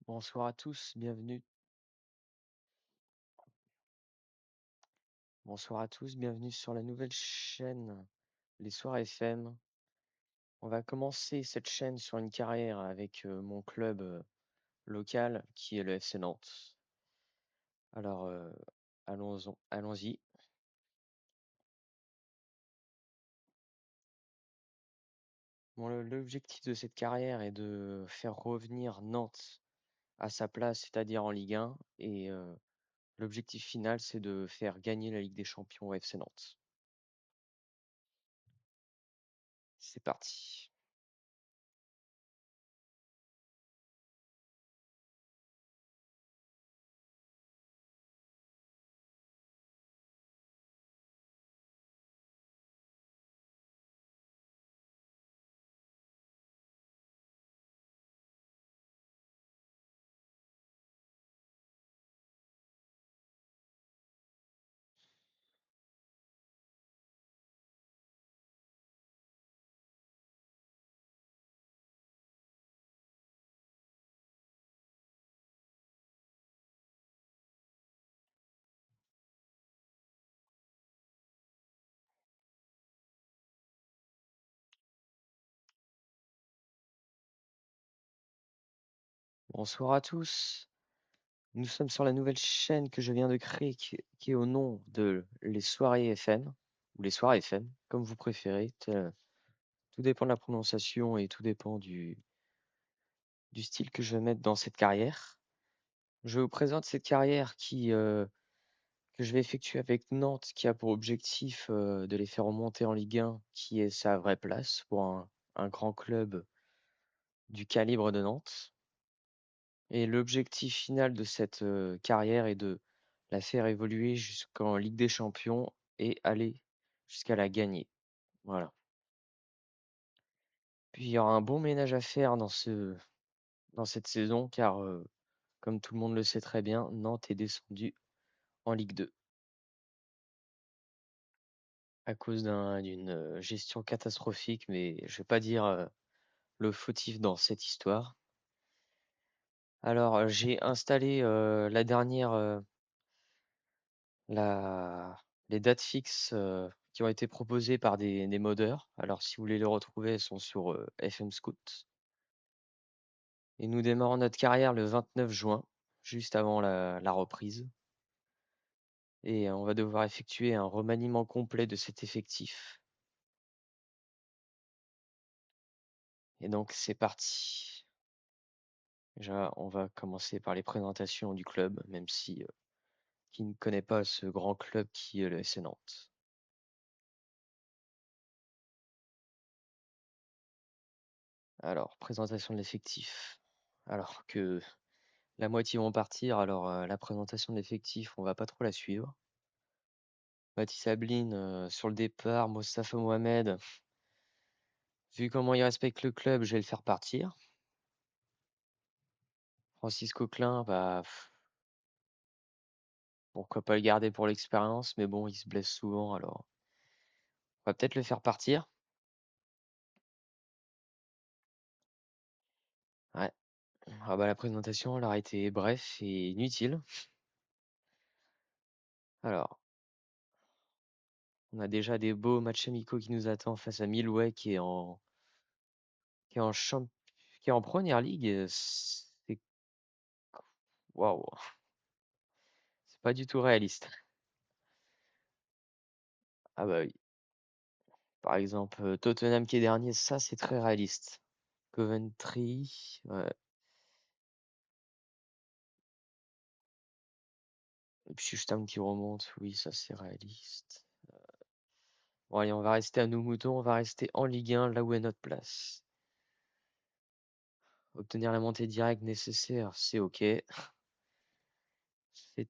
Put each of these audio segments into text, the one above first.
Bonsoir à tous, bienvenue. Bonsoir à tous, bienvenue sur la nouvelle chaîne Les Soirs FM. On va commencer cette chaîne sur une carrière avec mon club local qui est le FC Nantes. Alors, allons-y. Bon, l'objectif de cette carrière est de faire revenir Nantes à sa place, c'est-à-dire en Ligue 1, et l'objectif final, c'est de faire gagner la Ligue des Champions au FC Nantes. C'est parti. Bonsoir à tous. Nous sommes sur la nouvelle chaîne que je viens de créer qui est au nom de Les Soirées FN, ou Les Soirs FM, comme vous préférez. Tout dépend de la prononciation et tout dépend du style que je vais mettre dans cette carrière. Je vous présente cette carrière que je vais effectuer avec Nantes, qui a pour objectif de les faire remonter en Ligue 1, qui est sa vraie place pour un grand club du calibre de Nantes. Et l'objectif final de cette carrière est de la faire évoluer jusqu'en Ligue des Champions et aller jusqu'à la gagner. Voilà. Puis il y aura un bon ménage à faire dans cette saison car, comme tout le monde le sait très bien, Nantes est descendu en Ligue 2 à cause d'une gestion catastrophique, mais je vais pas dire le fautif dans cette histoire. Alors, j'ai installé La les dates fixes, qui ont été proposées par des modeurs. Alors si vous voulez les retrouver, elles sont sur, FM Scout et nous démarrons notre carrière le 29 juin, juste avant la reprise et on va devoir effectuer un remaniement complet de cet effectif et donc c'est parti. Déjà, on va commencer par les présentations du club, même si, qui ne connaît pas ce grand club qui est le FC Nantes? Alors, présentation de l'effectif. Alors que la moitié vont partir, alors la présentation de l'effectif, on va pas trop la suivre. Mathis Ablin sur le départ, Mostafa Mohamed, vu comment il respecte le club, je vais le faire partir. Francis Coquelin, bah pourquoi pas le garder pour l'expérience, mais bon, il se blesse souvent, alors on va peut-être le faire partir. Ouais. Ah bah la présentation, elle a été bref et inutile. Alors, on a déjà des beaux matchs amicaux qui nous attendent face à Millway qui est en champ... qui est en première ligue. C'est waouh, c'est pas du tout réaliste. Ah bah oui. Par exemple, Tottenham qui est dernier, ça c'est très réaliste. Coventry, ouais. Ipswich Town qui remonte, oui, ça c'est réaliste. Bon allez, on va rester à nos moutons, on va rester en Ligue 1, là où est notre place. Obtenir la montée directe nécessaire, c'est ok. C'est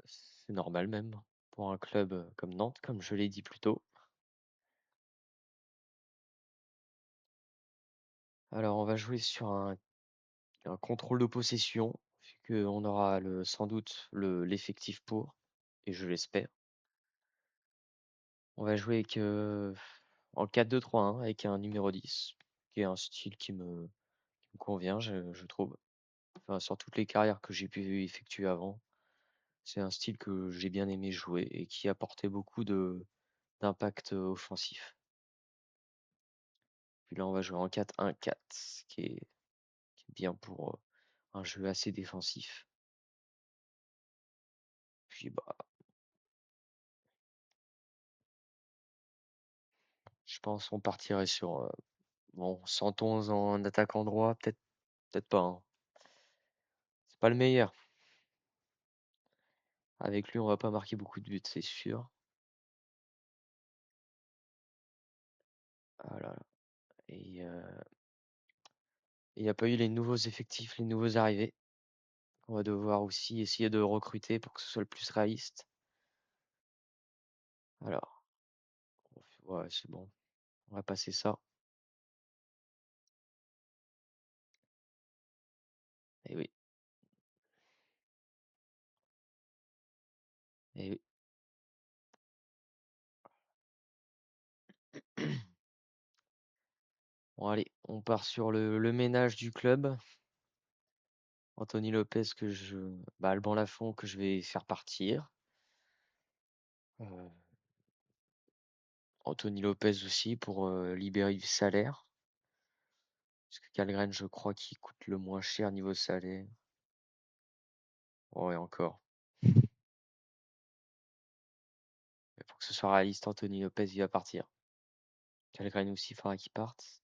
c'est normal même pour un club comme Nantes, comme je l'ai dit plus tôt. Alors on va jouer sur un contrôle de possession, vu qu'on aura sans doute l'effectif pour, et je l'espère. On va jouer en 4-2-3-1 avec un numéro 10, qui est un style qui me convient, je trouve. enfin, sur toutes les carrières que j'ai pu effectuer avant. C'est un style que j'ai bien aimé jouer et qui apportait beaucoup d'impact offensif. Puis là, on va jouer en 4-1-4, qui est bien pour un jeu assez défensif. Puis bah, je pense qu'on partirait sur bon, 111 en attaquant droit, peut-être pas, hein. C'est pas le meilleur. Avec lui, on va pas marquer beaucoup de buts, c'est sûr. Voilà. Et il n'y a pas eu les nouveaux effectifs, les nouveaux arrivés. On va devoir aussi essayer de recruter pour que ce soit le plus réaliste. Alors, ouais, c'est bon. On va passer ça. Et oui, et oui. Bon, allez, on part sur le ménage du club. Anthony Lopez bah, Alban Lafont que je vais faire partir. Euh, Anthony Lopez aussi pour libérer du salaire. Parce que Kalgren, je crois qu'il coûte le moins cher niveau salaire. Ouais, encore. Mais pour que ce soit réaliste, Anthony Lopez, il va partir. Kalgren aussi, il faudra qu'il parte.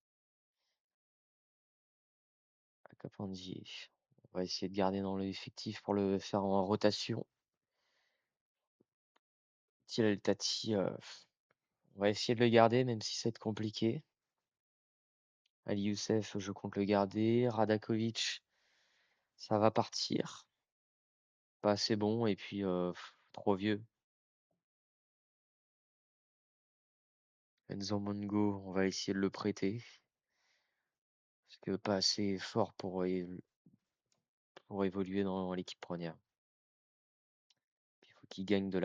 Akapanji, on va essayer de garder dans l'effectif pour le faire en rotation. Thierry Tati, on va essayer de le garder, même si ça va être compliqué. Ali Youssef, je compte le garder. Radakovic, ça va partir. Pas assez bon et puis trop vieux. Enzo Mongo, on va essayer de le prêter. Parce que pas assez fort pour évoluer dans l'équipe première. Il faut qu'il gagne de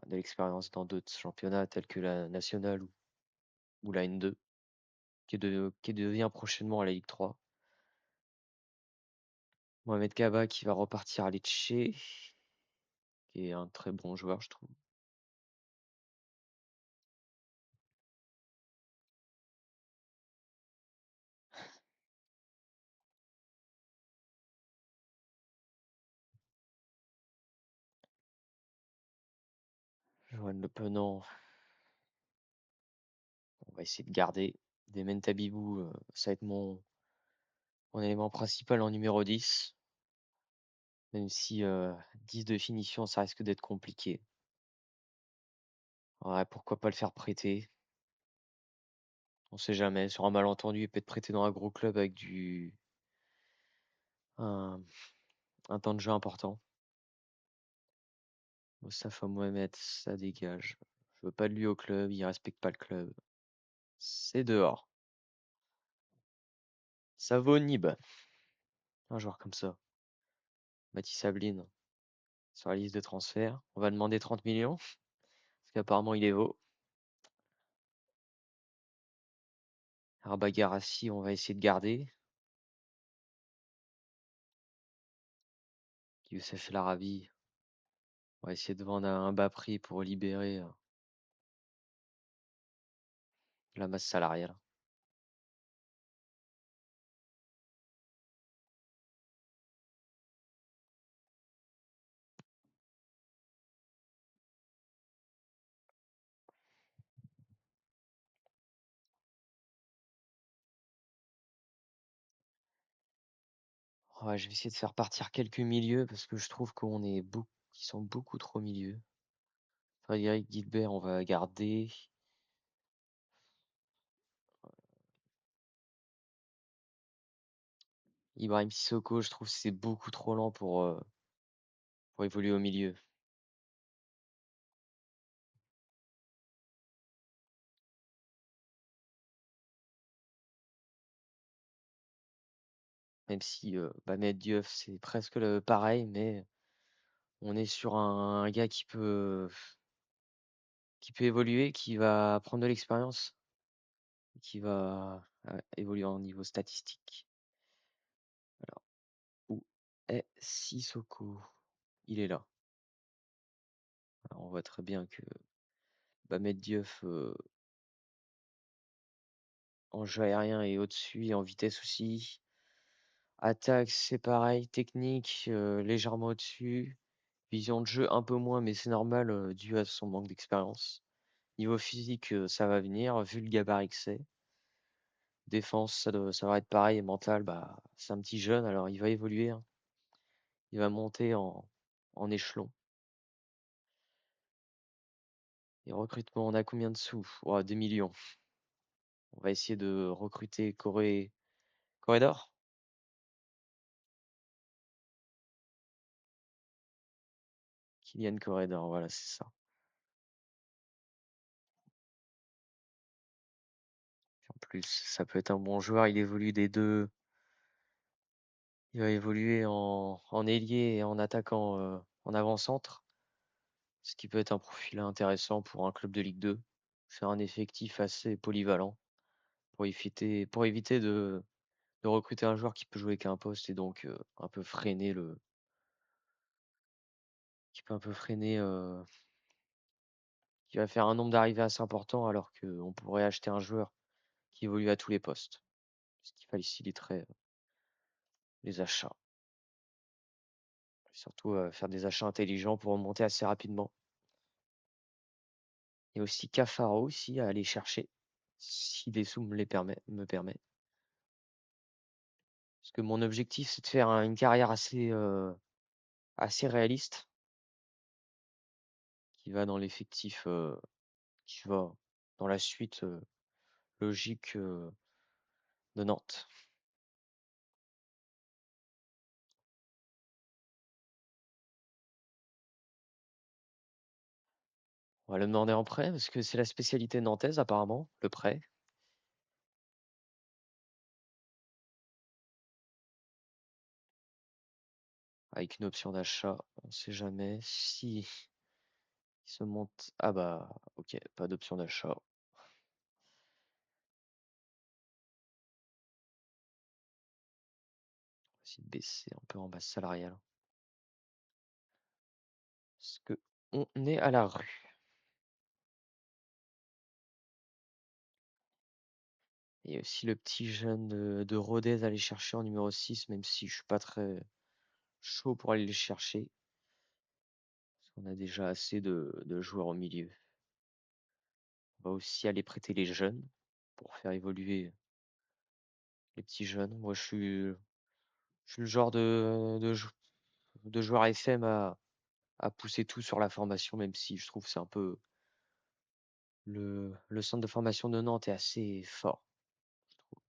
l'expérience dans d'autres championnats tels que la nationale ou la N2, qui devient prochainement à la Ligue 3. Mohamed Kaba qui va repartir à Lecce, qui est un très bon joueur, je trouve. Johan Le Penant, on va essayer de garder. Demen Tabibou, ça va être mon élément principal en numéro 10. Même si 10 de finition, ça risque d'être compliqué. Ouais, pourquoi pas le faire prêter? On sait jamais. Sur un malentendu, il peut être prêté dans un gros club avec un, un temps de jeu important. Mostafa Mohamed, ça dégage. Je veux pas de lui au club, il respecte pas le club. C'est dehors. Ça vaut Nib, un joueur comme ça. Mathis Sabline, sur la liste de transfert. On va demander 30 millions, parce qu'apparemment il est vaut. Arbagarassi, on va essayer de garder. Youssef El Arabi, on va essayer de vendre à un bas prix pour libérer la masse salariale. Ouais, je vais essayer de faire partir quelques milieux parce que je trouve qu'ils sont beaucoup trop milieux. Frédéric Guilbert, on va garder. Ibrahim Sissoko, je trouve que c'est beaucoup trop lent pour évoluer au milieu. Même si Mehmet Diouf, c'est presque le pareil, mais on est sur un gars qui peut évoluer, qui va prendre de l'expérience, qui va évoluer en niveau statistique. Alors, est Sissoko. Il est là. Alors, on voit très bien que Bamed Diouf en jeu aérien est au-dessus et en vitesse aussi. Attaque, c'est pareil. Technique, légèrement au-dessus. Vision de jeu, un peu moins, mais c'est normal dû à son manque d'expérience. Niveau physique, ça va venir, vu le gabarit que c'est. Défense, ça va être pareil. Et mental, bah, c'est un petit jeune, alors il va évoluer, hein. Il va monter en échelon. Et recrutement, on a combien de sous? Oh, 2 millions. On va essayer de recruter Corridor? Kylian Corridor, voilà, c'est ça. En plus, ça peut être un bon joueur. Il évolue des deux. Il va évoluer en ailier et en attaquant en avant-centre, ce qui peut être un profil intéressant pour un club de Ligue 2. C'est un effectif assez polyvalent pour éviter de recruter un joueur qui peut jouer qu'un poste et donc un peu freiner qui peut un peu freiner, qui va faire un nombre d'arrivées assez important alors qu'on pourrait acheter un joueur qui évolue à tous les postes, ce qui faciliterait les achats. Et surtout faire des achats intelligents pour remonter assez rapidement. Il y a aussi Cafaro aussi à aller chercher, si les sous me permet. Parce que mon objectif, c'est de faire une carrière assez réaliste, qui va dans l'effectif, qui va dans la suite logique de Nantes. On va le demander en prêt, parce que c'est la spécialité nantaise apparemment, le prêt, avec une option d'achat. On sait jamais si il se monte. Ah bah ok, pas d'option d'achat. On va essayer de baisser un peu en base salariale. Parce que on est à la rue. Et aussi le petit jeune de Rodez à aller chercher en numéro 6, même si je suis pas très chaud pour aller le chercher. Parce qu'on a déjà assez de joueurs au milieu. On va aussi aller prêter les jeunes pour faire évoluer les petits jeunes. Moi, je suis le genre de joueur FM à pousser tout sur la formation, même si je trouve que c'est un peu. Le centre de formation de Nantes est assez fort, je trouve.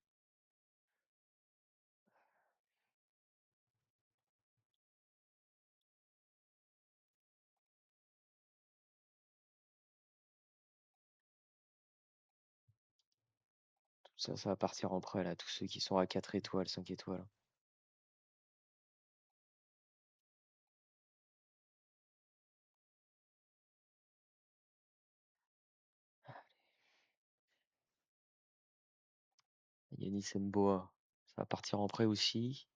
Tout ça, ça va partir en prêt, là, tous ceux qui sont à 4 étoiles, 5 étoiles. Yanis Mboa, ça va partir en prêt aussi.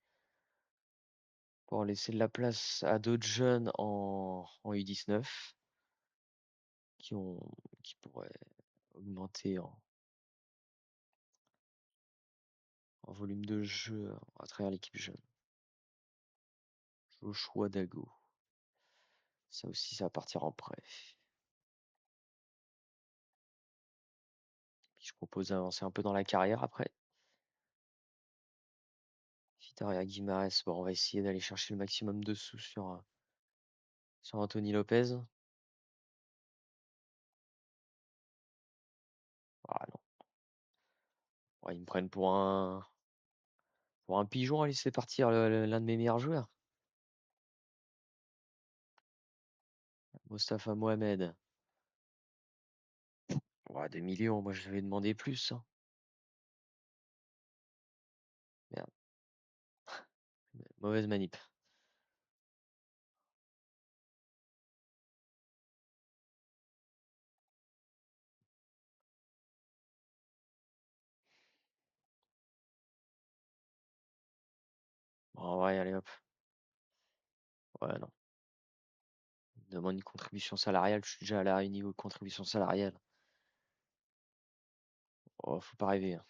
Pour laisser de la place à d'autres jeunes en U19 qui ont, qui pourraient augmenter en volume de jeu à travers l'équipe jeune. Joshua Dago. Ça aussi, ça va partir en prêt. Puis je propose d'avancer un peu dans la carrière après. Vitaria Guimarães, bon, on va essayer d'aller chercher le maximum de sous sur Anthony Lopez. Ah non. Ouais, ils me prennent pour un pigeon à laisser partir l'un de mes meilleurs joueurs. Mostafa Mohamed. Ouais, 2 millions, moi je vais demander plus, hein. Merde, mauvaise manip. Bon, ouais, allez hop. Ouais, non. Il demande une contribution salariale, je suis déjà à niveau de contribution salariale. Oh, faut pas rêver, hein.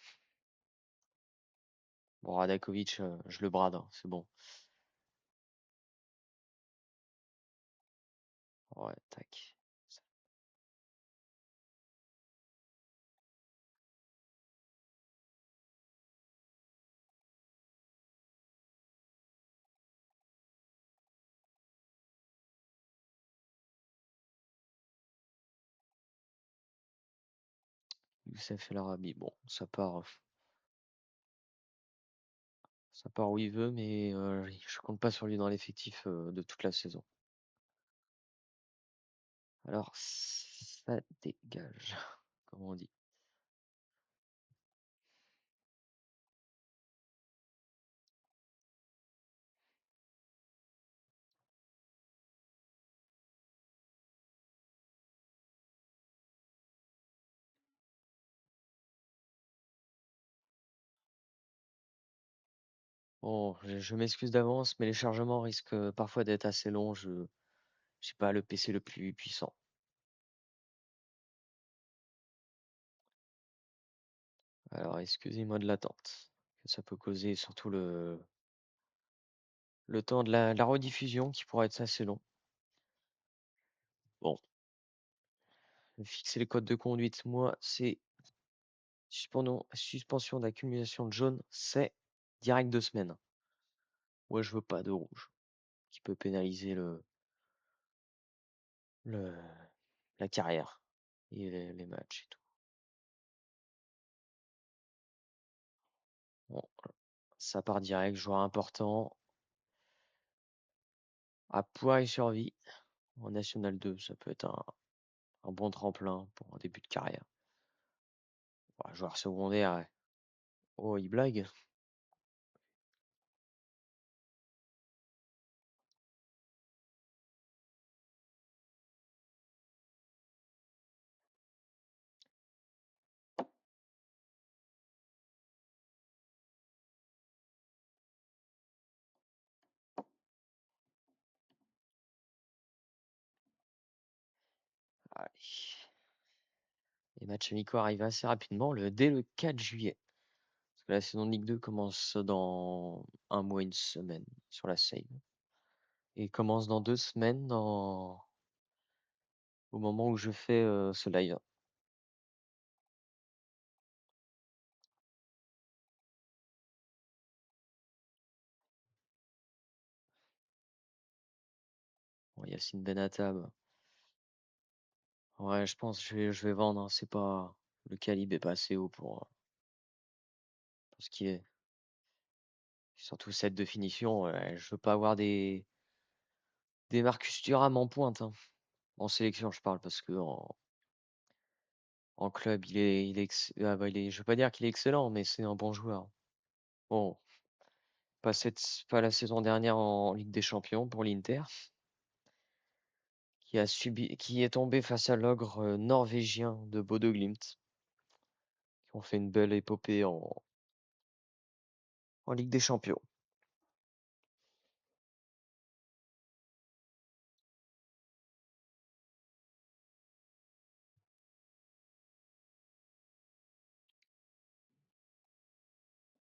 Bon, Radakovic, je le brade, hein, c'est bon. Ouais, tac. Youssef El Arabi, bon, ça part où il veut, mais je compte pas sur lui dans l'effectif de toute la saison. Alors, ça dégage, comme on dit. Bon, je m'excuse d'avance, mais les chargements risquent parfois d'être assez longs. J'ai pas le PC le plus puissant. Alors, excusez-moi de l'attente, que ça peut causer surtout le temps de la rediffusion qui pourra être assez long. Bon, fixer les codes de conduite, moi, c'est suspension d'accumulation de jaune, c'est direct 2 semaines. Moi, je veux pas de rouge, qui peut pénaliser le, la carrière et les matchs et tout. Bon, ça part direct, joueur important. À poids et survie. En National 2, ça peut être un bon tremplin pour un début de carrière. Ouais, joueur secondaire, ouais. Oh, il blague. Allez. Les matchs amicaux arrivent assez rapidement, dès le 4 juillet. Parce que la saison de Ligue 2 commence dans un mois, une semaine sur la save. Et commence dans 2 semaines au moment où je fais ce live. Bon, Yacine Benatab. Ouais, je pense que je vais vendre, hein. C'est pas. Le calibre est pas assez haut pour ce qui est. Surtout cette de finition. Ouais, je veux pas avoir des Marcus Thuram en pointe, hein. En sélection, je parle, parce que en club, ah bah, je veux pas dire qu'il est excellent, mais c'est un bon joueur. Bon, pas la saison dernière en Ligue des Champions pour l'Inter, qui est tombé face à l'ogre norvégien de Bodo Glimt, qui ont fait une belle épopée en Ligue des Champions.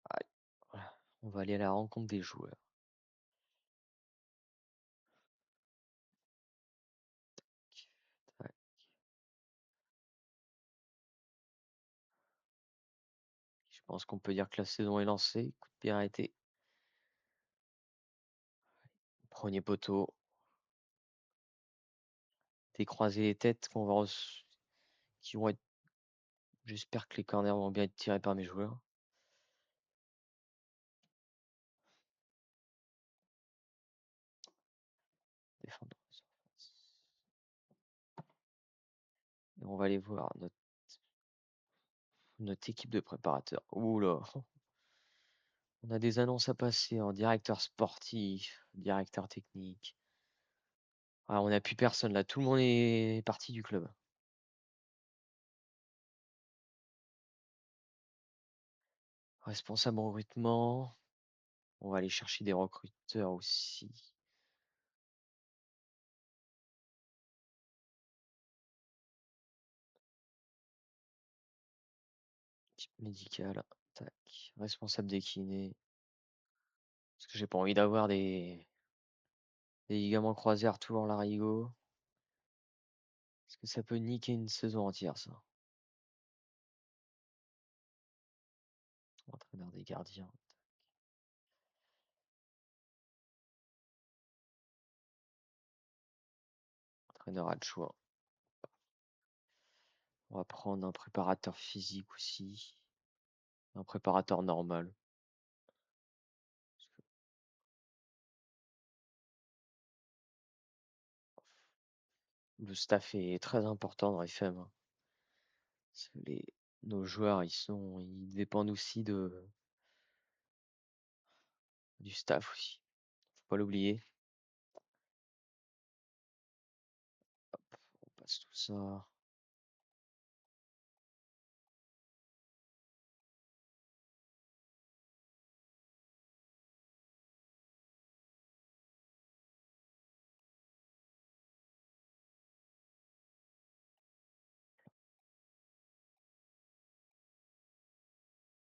Allez, voilà. On va aller à la rencontre des joueurs. Ouais. Je pense qu'on peut dire que la saison est lancée. Coup de pied arrêté. Premier poteau. Décroiser les têtes qui vont être. J'espère que les corners vont bien être tirés par mes joueurs. Défendre. Et on va aller voir notre équipe de préparateurs. Ouh là, on a des annonces à passer en directeur sportif, directeur technique. Ah, on n'a plus personne là, tout le monde est parti du club. Responsable en recrutement. On va aller chercher des recruteurs aussi. Médical. Tac. Responsable des kinés. Parce que j'ai pas envie d'avoir des ligaments croisés Arthur Larigot. Parce que ça peut niquer une saison entière, ça. Entraîneur des gardiens. Entraîneur adjoint. On va prendre un préparateur physique aussi. Un préparateur normal. Le staff est très important dans FM, hein. Parce que nos joueurs, ils dépendent aussi du staff aussi. Faut pas l'oublier. On passe tout ça.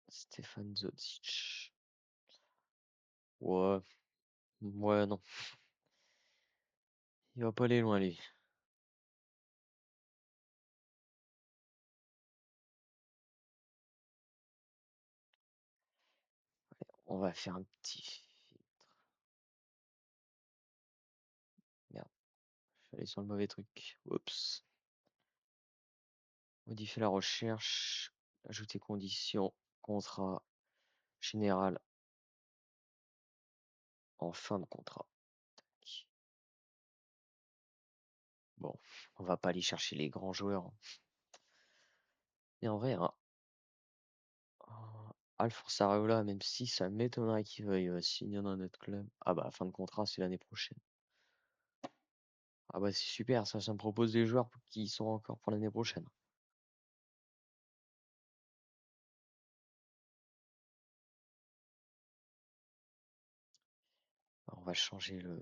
Stéphane Zodzic. Ouais, ouais, non. Il va pas aller loin, lui. On va faire un petit filtre. Merde, je suis allé sur le mauvais truc. Oups. Modifier la recherche. Ajouter conditions. Contrat général en fin de contrat. Tac. Bon, on va pas aller chercher les grands joueurs, hein. Et en vrai, hein, Alphonse Areola, même si ça m'étonnerait qu'il veuille signer dans notre club. Ah bah, fin de contrat, c'est l'année prochaine. Ah bah, c'est super, ça me propose des joueurs qui sont encore pour l'année prochaine. Alors, on va changer le.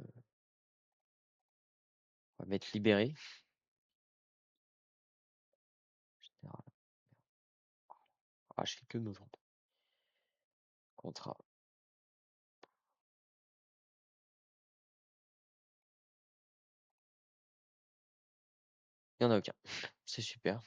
On va mettre libéré. Général. Ah, je fais que novembre. Contrat. Il n'y en a aucun. C'est super.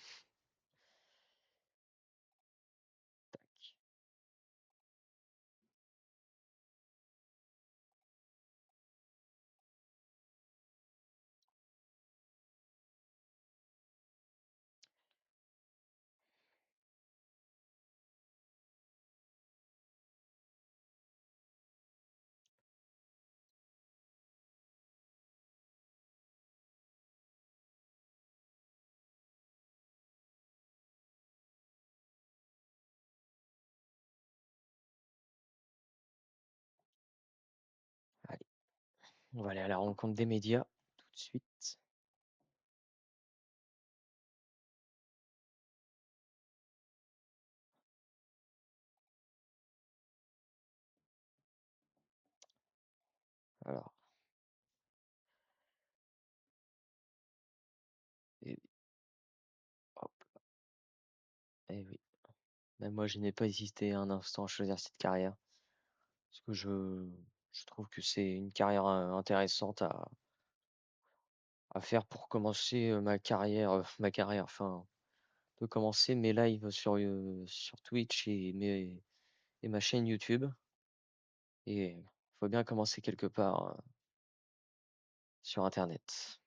Allez, on va aller à la rencontre des médias tout de suite. Alors, et, hop, et oui. Même moi, je n'ai pas hésité un instant à choisir cette carrière. Parce que je trouve que c'est une carrière intéressante à faire pour commencer ma carrière, enfin, de commencer mes lives sur Twitch et ma chaîne YouTube. Et il faut bien commencer quelque part sur Internet.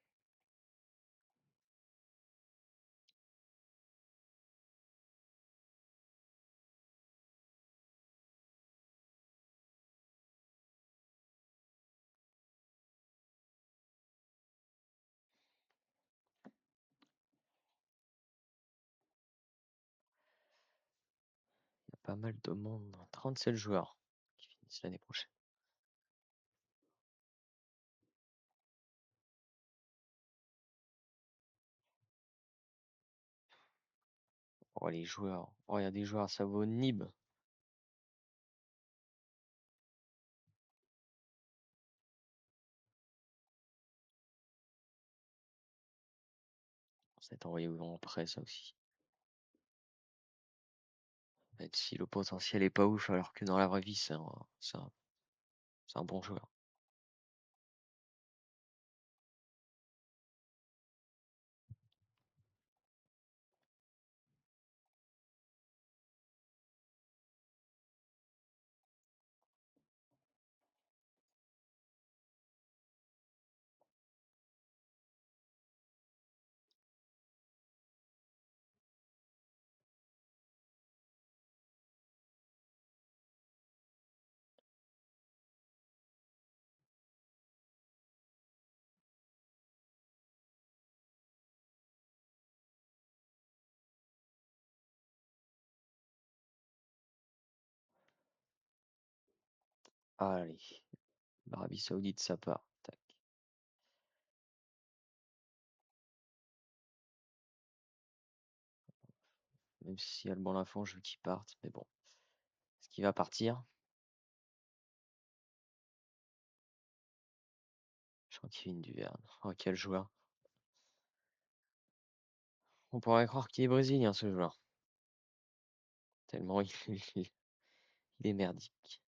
Il y a pas mal de monde, 37 joueurs qui finissent l'année prochaine. Oh, les joueurs. Oh, il y a des joueurs, ça vaut Nib. Ça va être envoyé en prêt, ça aussi. Même si le potentiel est pas ouf, alors que dans la vraie vie, c'est un bon joueur. Allez, l'Arabie Saoudite, ça part. Tac. Même si Alban Lafont, je veux qu'il parte, mais bon. Est-ce qu'il va partir? Je crois Kevin Duverne. Oh, quel joueur. On pourrait croire qu'il est brésilien, ce joueur. Tellement il est merdique.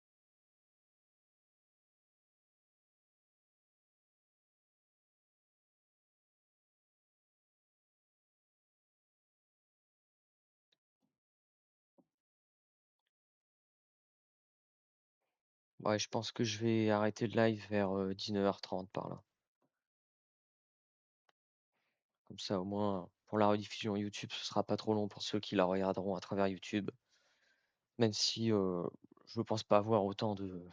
Ouais, je pense que je vais arrêter le live vers 19h30 par là. Comme ça, au moins, pour la rediffusion YouTube, ce sera pas trop long pour ceux qui la regarderont à travers YouTube. Même si je pense pas avoir autant de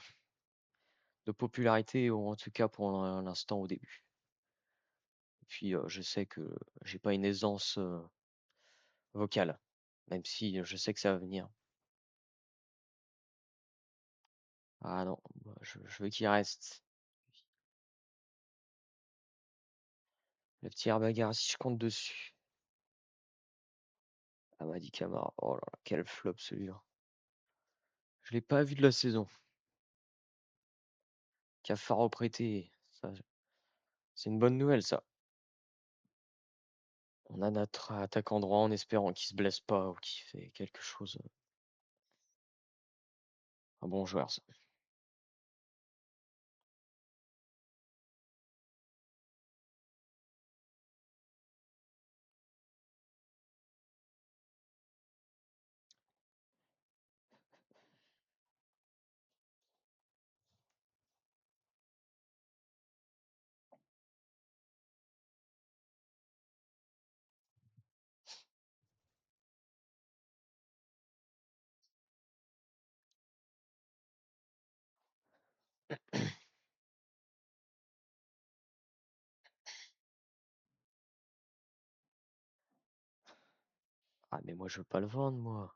popularité, ou en tout cas pour l'instant au début. Et puis je sais que j'ai pas une aisance vocale, même si je sais que ça va venir. Ah non, moi, je veux qu'il reste. Le petit Herbagar, si je compte dessus. Amadi Camara, oh là là, quel flop celui-là. Je l'ai pas vu de la saison. Cafaro prêté, ça, c'est une bonne nouvelle ça. On a notre attaquant droit en espérant qu'il se blesse pas ou qu'il fait quelque chose. Un bon joueur ça. Ah mais moi je veux pas le vendre moi.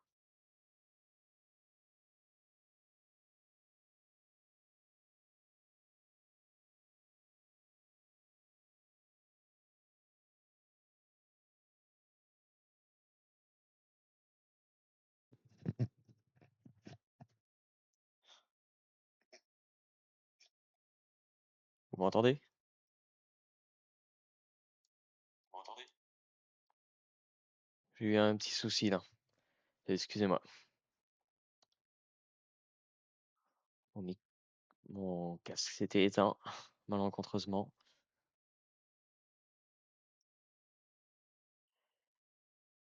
'Vous m'entendez? J'ai eu un petit souci là. Excusez-moi. Mon, mon casque s'était éteint, malencontreusement.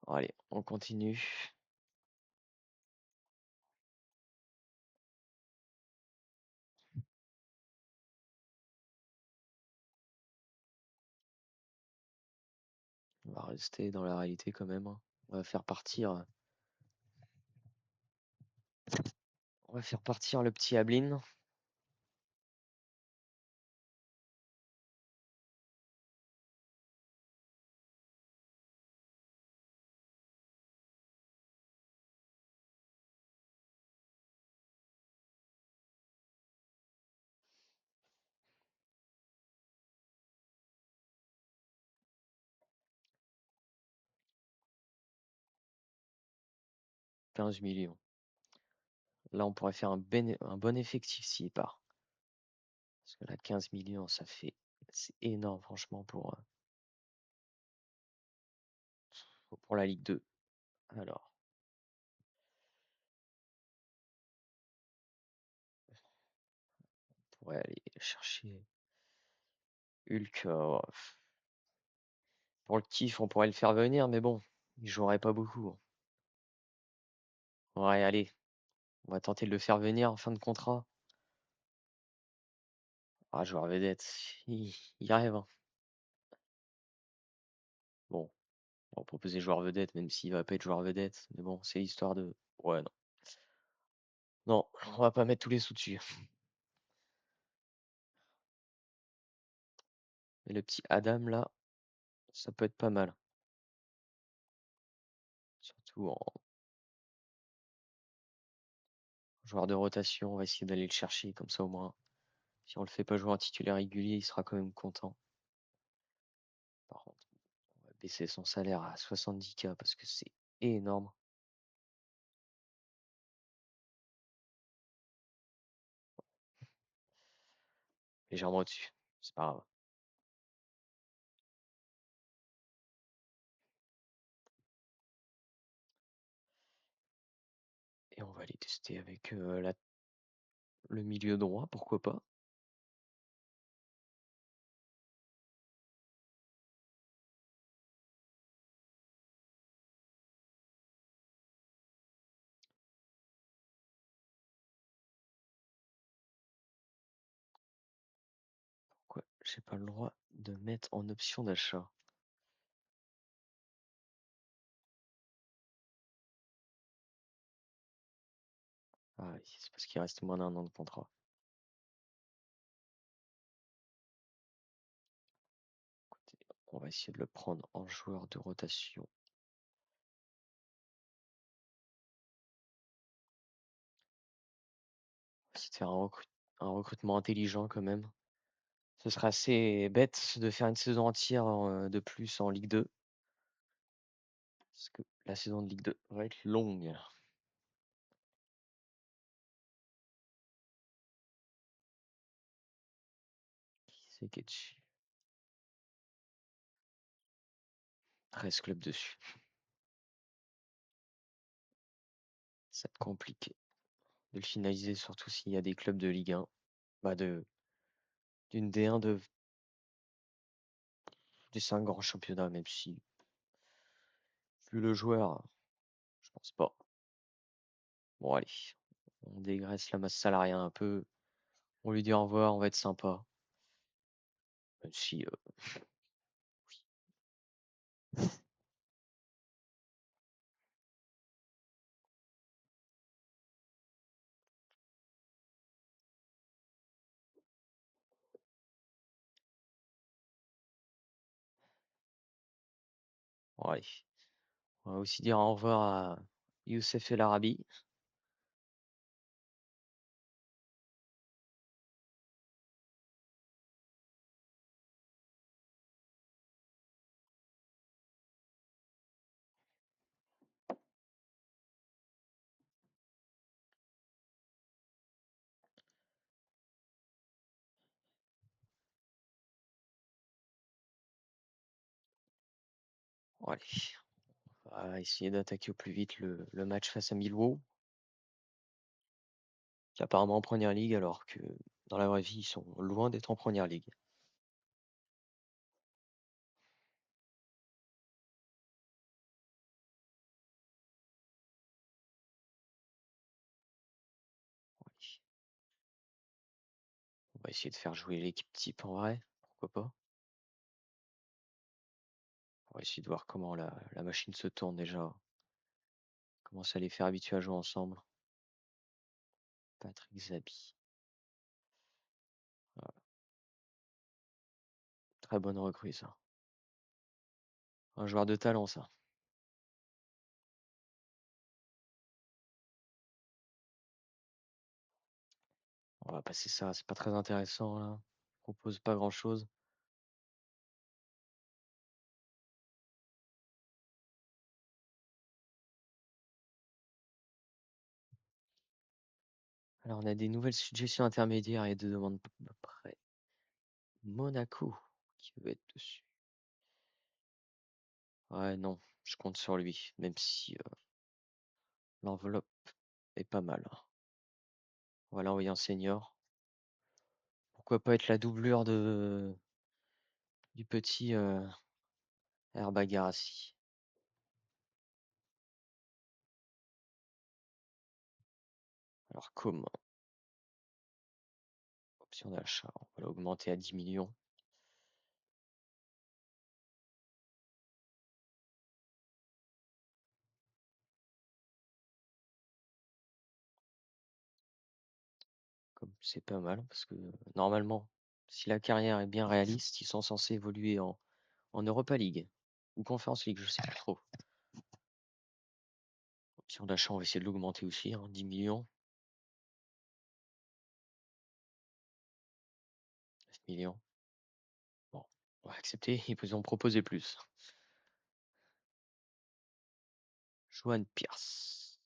Bon, allez, on continue. On va rester dans la réalité quand même, hein. On va faire partir. On va faire partir le petit Ablin. 15 millions. Là, on pourrait faire un bon effectif s'il part. Parce que là, 15 millions, ça fait. C'est énorme, franchement, pour la Ligue 2. Alors, pourrait aller chercher Hulk. Pour le kiff, on pourrait le faire venir, mais bon, il jouerait pas beaucoup. Ouais, allez, on va tenter de le faire venir en fin de contrat. Ah, joueur vedette, il rêve, hein. Bon, on va proposer joueur vedette, même s'il va pas être joueur vedette. Mais bon, c'est histoire de. Ouais, non. Non, on va pas mettre tous les sous dessus. Mais le petit Adam là, ça peut être pas mal. Surtout en joueur de rotation, on va essayer d'aller le chercher, comme ça au moins. Si on le fait pas jouer en titulaire régulier, il sera quand même content. Par contre, on va baisser son salaire à 70K parce que c'est énorme. Légèrement au-dessus. C'est pas grave. Et on va aller tester avec le milieu droit, pourquoi pas. Pourquoi j'ai pas le droit de mettre en option d'achat? Ah oui, c'est parce qu'il reste moins d'un an de contrat. Écoutez, on va essayer de le prendre en joueur de rotation. On va essayer de faire un recrutement intelligent quand même. Ce serait assez bête de faire une saison entière de plus en Ligue 2. Parce que la saison de Ligue 2 va être longue. Qui c'est qui est dessus? 13 clubs dessus. Ça va être compliqué de le finaliser, surtout s'il y a des clubs de Ligue 1. Bah d'une D1 des 5 grands championnats, même si, vu le joueur, je pense pas. Bon, allez, on dégraisse la masse salariale un peu. On lui dit au revoir, on va être sympa. Même si, bon, allez. On va aussi dire au revoir à Youssef El Arabi. Bon, allez, on va essayer d'attaquer au plus vite le match face à Millwall, qui est apparemment en première ligue, alors que dans la vraie vie, ils sont loin d'être en première ligue. Bon, allez. On va essayer de faire jouer l'équipe type en vrai, pourquoi pas. On va essayer de voir comment la machine se tourne déjà. Comment ça les faire habituer à jouer ensemble. Patrick Zabi. Voilà. Très bonne recrue, ça. Un joueur de talent, ça. On va passer ça, c'est pas très intéressant là. Il propose pas grand-chose. Alors on a des nouvelles suggestions intermédiaires et des demandes prêt. Monaco qui veut être dessus. Ouais, non, je compte sur lui, même si l'enveloppe est pas mal. On va l'envoyer en senior. Pourquoi pas être la doublure du petit Herba Garassi. Alors comment? Option d'achat, on va l'augmenter à 10 millions. Comme c'est pas mal, parce que normalement, si la carrière est bien réaliste, ils sont censés évoluer en Europa League ou Conference League, je sais plus trop. Option d'achat, on va essayer de l'augmenter aussi, 10 millions, 9 millions. Bon, on va accepter, ils ont proposé plus. Johan Pierce.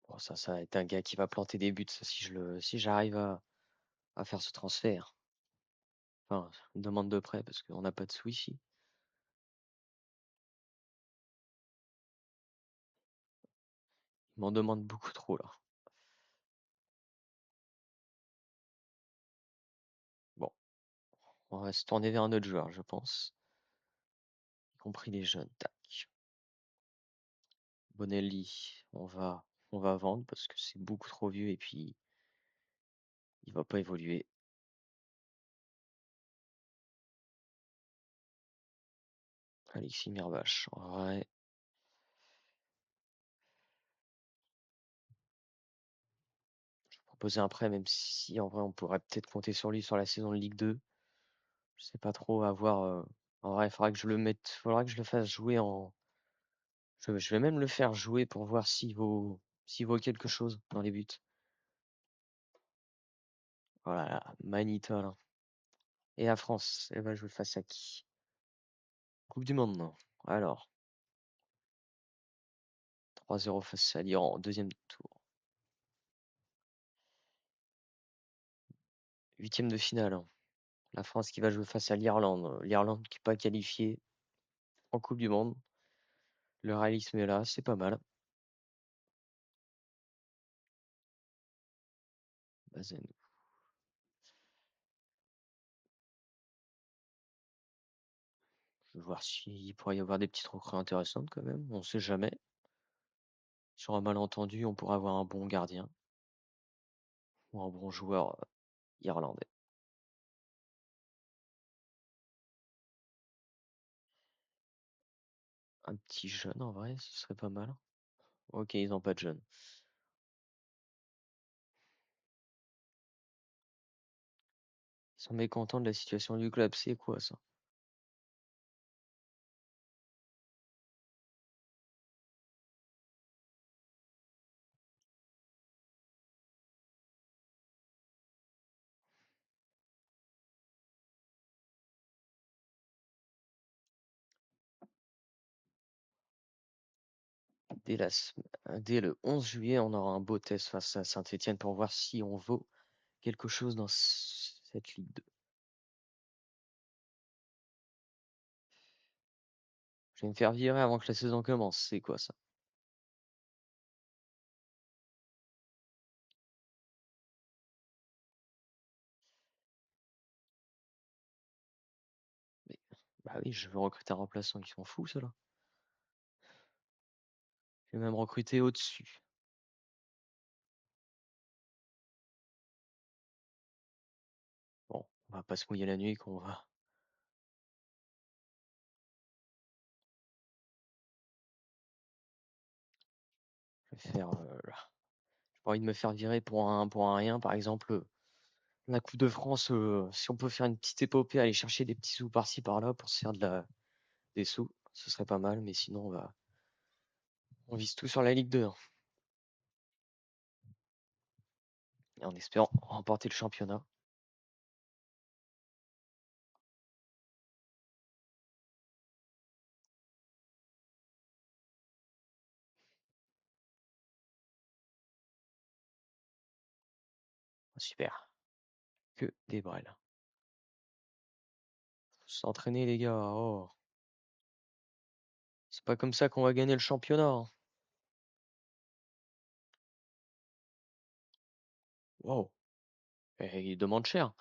Bon, ça va être un gars qui va planter des buts, ça, si j'arrive à faire ce transfert. Enfin, une demande de prêt, parce qu'on n'a pas de sous ici. Il m'en demande beaucoup trop, là. Bon, on va se tourner vers un autre joueur, je pense. Y compris les jeunes. Tac. Bonelli, on va vendre parce que c'est beaucoup trop vieux et puis il va pas évoluer. Alexis Mirbache, en vrai, proposer un prêt, même si en vrai on pourrait peut-être compter sur lui sur la saison de Ligue 2. Je sais pas trop à voir. En vrai, il faudra que je le mette, faudra que je le fasse jouer en. Je vais même le faire jouer pour voir s'il vaut quelque chose dans les buts. Voilà, Manita là. Et la France, elle va jouer face à qui? Coupe du Monde, non. Alors, 3-0 face à l'Iran, deuxième tour. Huitième de finale, hein. La France qui va jouer face à l'Irlande. L'Irlande qui n'est pas qualifiée en Coupe du Monde. Le réalisme est là, c'est pas mal. Bazen. Je vais voir s'il pourrait y avoir des petites recrues intéressantes quand même. On sait jamais. Sur un malentendu, on pourrait avoir un bon gardien ou un bon joueur irlandais. Un petit jeune en vrai, ce serait pas mal. Ok, ils n'ont pas de jeune. Ils sont mécontents de la situation du club, c'est quoi ça? Dès le 11 juillet, on aura un beau test face à Saint-Etienne pour voir si on vaut quelque chose dans cette Ligue 2. Je vais me faire virer avant que la saison commence, c'est quoi ça? Mais, bah oui, je veux recruter un remplaçant, ils sont fous, ceux-là. Je vais même recruter au-dessus. Bon, on va pas se mouiller la nuit qu'on va. Je vais faire là. J'ai pas envie de me faire virer pour un rien. Par exemple, la Coupe de France, si on peut faire une petite épopée, aller chercher des petits sous par-ci par-là pour se faire des sous, ce serait pas mal. Mais sinon, on vise tout sur la Ligue 2, hein. Et en espérant remporter le championnat. Super. Que des brels. Faut s'entraîner, les gars. Oh. C'est pas comme ça qu'on va gagner le championnat, hein. Wow. Et il demande cher.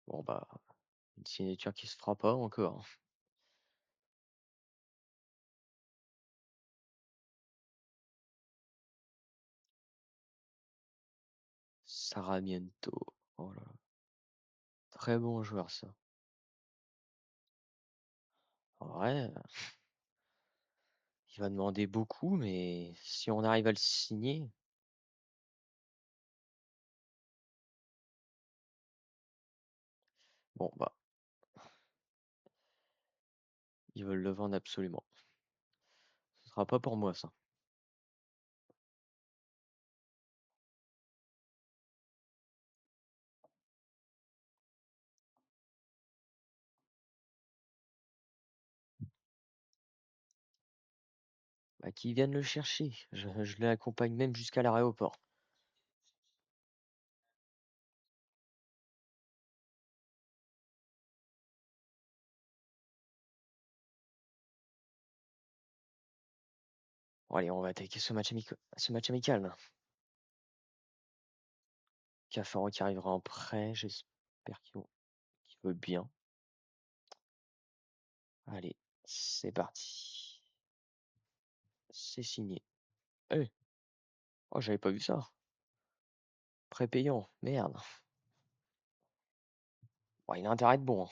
Bon bah, une signature qui se fera pas encore. Saramiento. Oh là là. Très bon joueur ça. Ouais, il va demander beaucoup, mais si on arrive à le signer, bon bah, ils veulent le vendre absolument. Ce sera pas pour moi ça. Bah, qu'ils viennent le chercher. Je l'accompagne même jusqu'à l'aéroport. Bon, allez, on va attaquer ce match amical, là. Cafaro qui arrivera en prêt, j'espère qu'il veut bien. Allez, c'est parti. C'est signé. Eh, oh, j'avais pas vu ça. Prépayant, merde. Bon, il a intérêt à être bon, hein.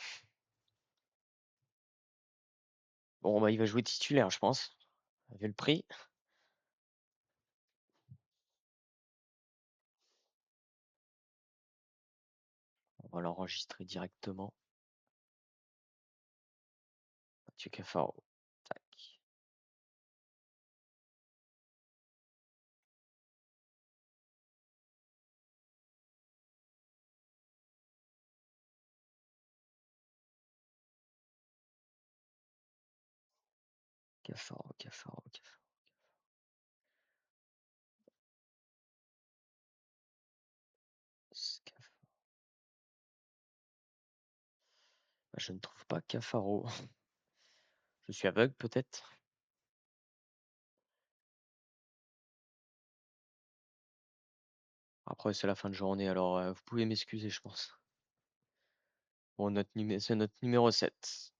Bon, bah, il va jouer titulaire, je pense. Vu le prix, on va l'enregistrer directement. Mathieu Cafaro. Tac. Cafaro, Cafaro, Cafaro. Bah, je ne trouve pas Cafaro. Je suis aveugle, peut-être. Après, c'est la fin de journée, alors vous pouvez m'excuser, je pense. Bon, c'est notre numéro 7.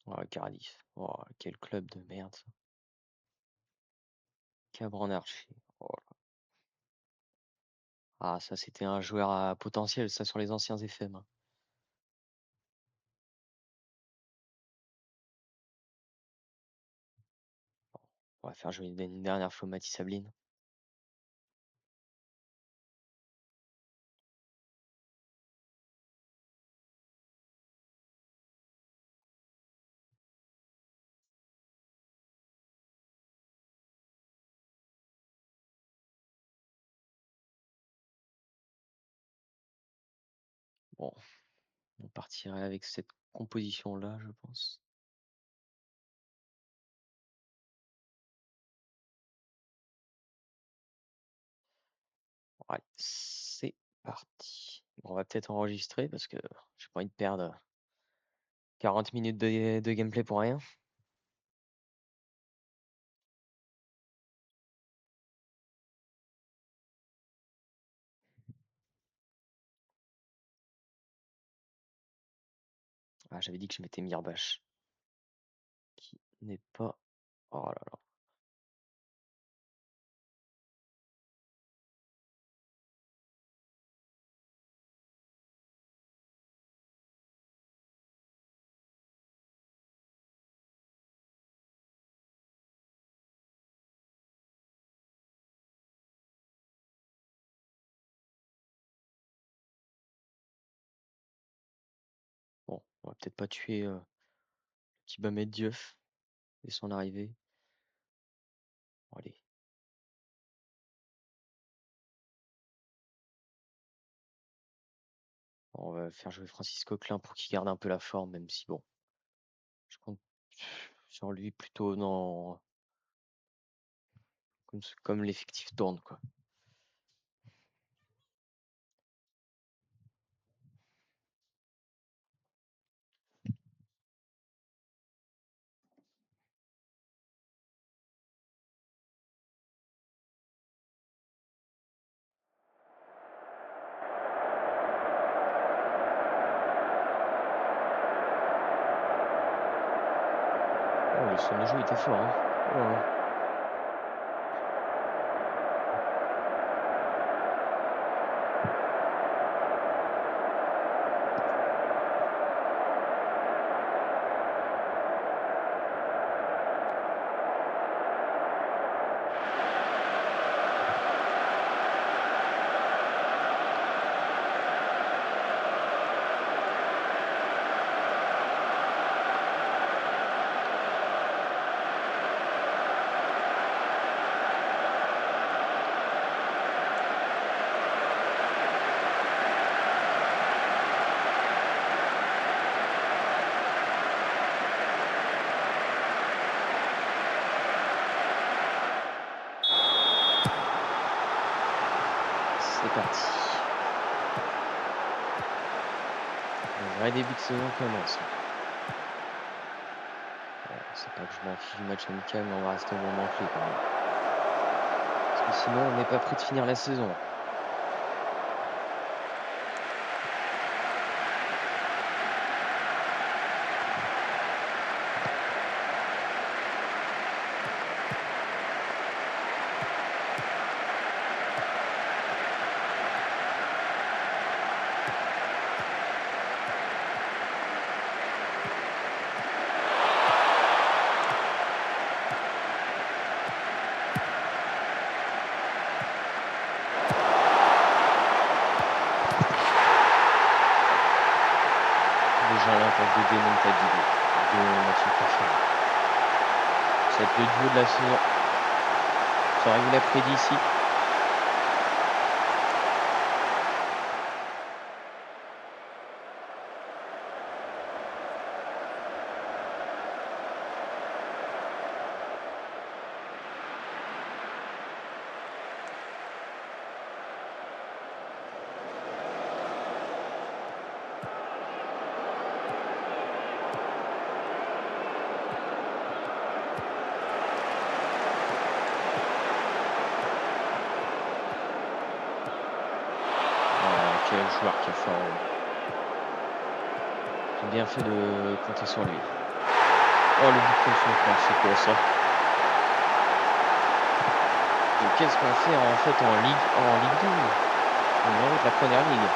Oh, Cardiff. Oh, quel club de merde, ça. Cabran Archer. Oh là. Ah, ça, c'était un joueur à potentiel, ça, sur les anciens FM, hein. On va faire jouer une dernière fois Mathis Sabline. Bon, on partirait avec cette composition-là, je pense. Ouais, c'est parti. Bon, on va peut-être enregistrer parce que j'ai pas envie de perdre 40 minutes de gameplay pour rien. Ah, j'avais dit que je mettais Mirbache, qui n'est pas. Oh là là. Bon, on va peut-être pas tuer petit Bamet Dieuf et son arrivée. Bon, allez. On va faire jouer Francis Coquelin pour qu'il garde un peu la forme, même si bon, je compte sur lui plutôt comme l'effectif tourne, quoi. Oh, le son de jeu était fort, hein. Oh. C'est parti. Le vrai début de saison commence. Bon, c'est pas que je m'en fiche du match amical, mais on va rester au moment clé quand même. Parce que sinon, on n'est pas prêt de finir la saison. Déjà l'impact de Damon Tagliabue, de Mathieu Cafaro. Ça va être le duo de la saison. J'aurais vous l'a prédit ici. Quel joueur Cafaro. J'ai bien fait de compter sur lui. Oh, le but de son frère, c'est quoi ça? Et qu'est-ce qu'on fait en fait en Ligue 2? On mérite la première ligue.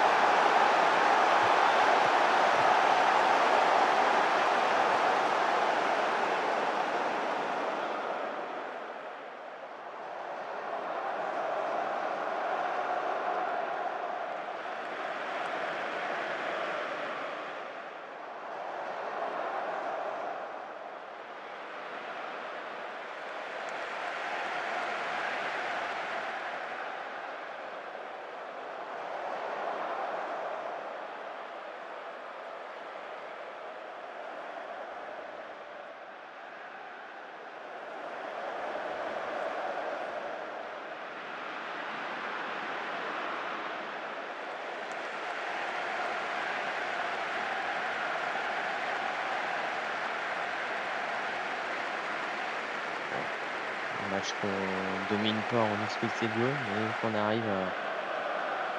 Un match qu'on domine pas en expected goal, mais qu'on arrive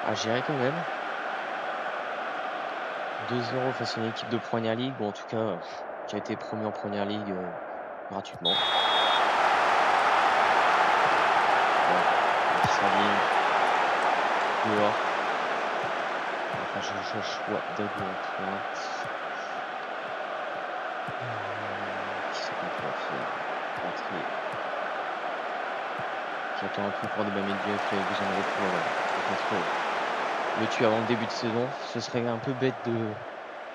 à gérer quand même. 2-0 face à une équipe de Première League, ou en tout cas qui a été promu en Première League gratuitement. Bon, Saline, dehors. Enfin, Joshua Dago en pointe. Qui c'est qu'on pourrait faire rentrer? J'attends un peu pour des Medvedev qui avait besoin de repos contre le tuer avant le début de saison. Ce serait un peu bête que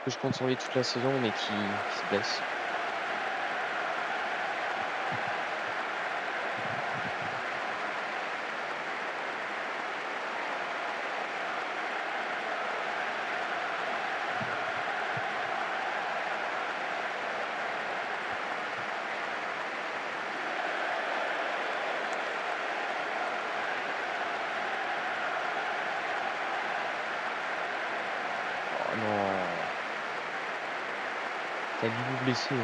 je compte sur lui toute la saison, mais qui se blesse. non. Kalilou blessé, non.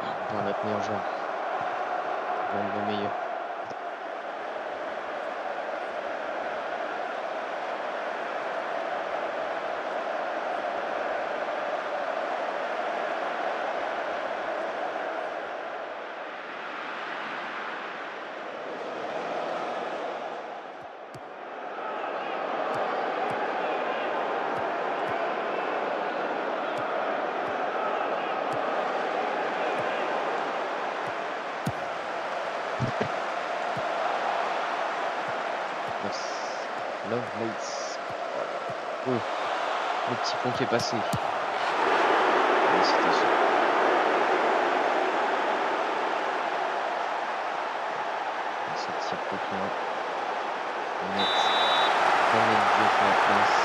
On perd notre meilleur joueur. Le meilleur. Lovelace. Oh là là. Le petit pont qui est passé. Félicitations. Et ce tir coquin. Net. Jamais Dieu fait la place.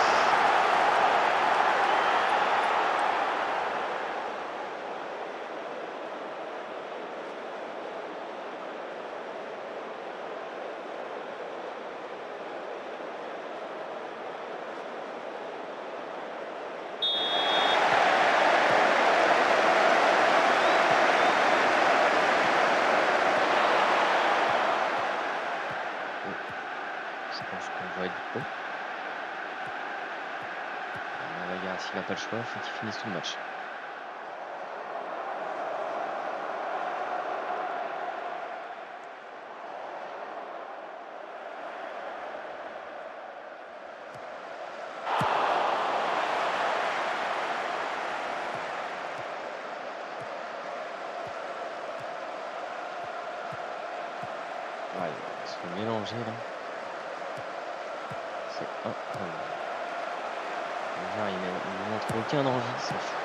Je pense qu'on va être bon. La bagarre, s'il n'a pas le choix, faut qu'il finisse tout le match. Ouais, il se fait mélanger là. C'est incroyable. Genre, il ne montre aucun envie, c'est fou.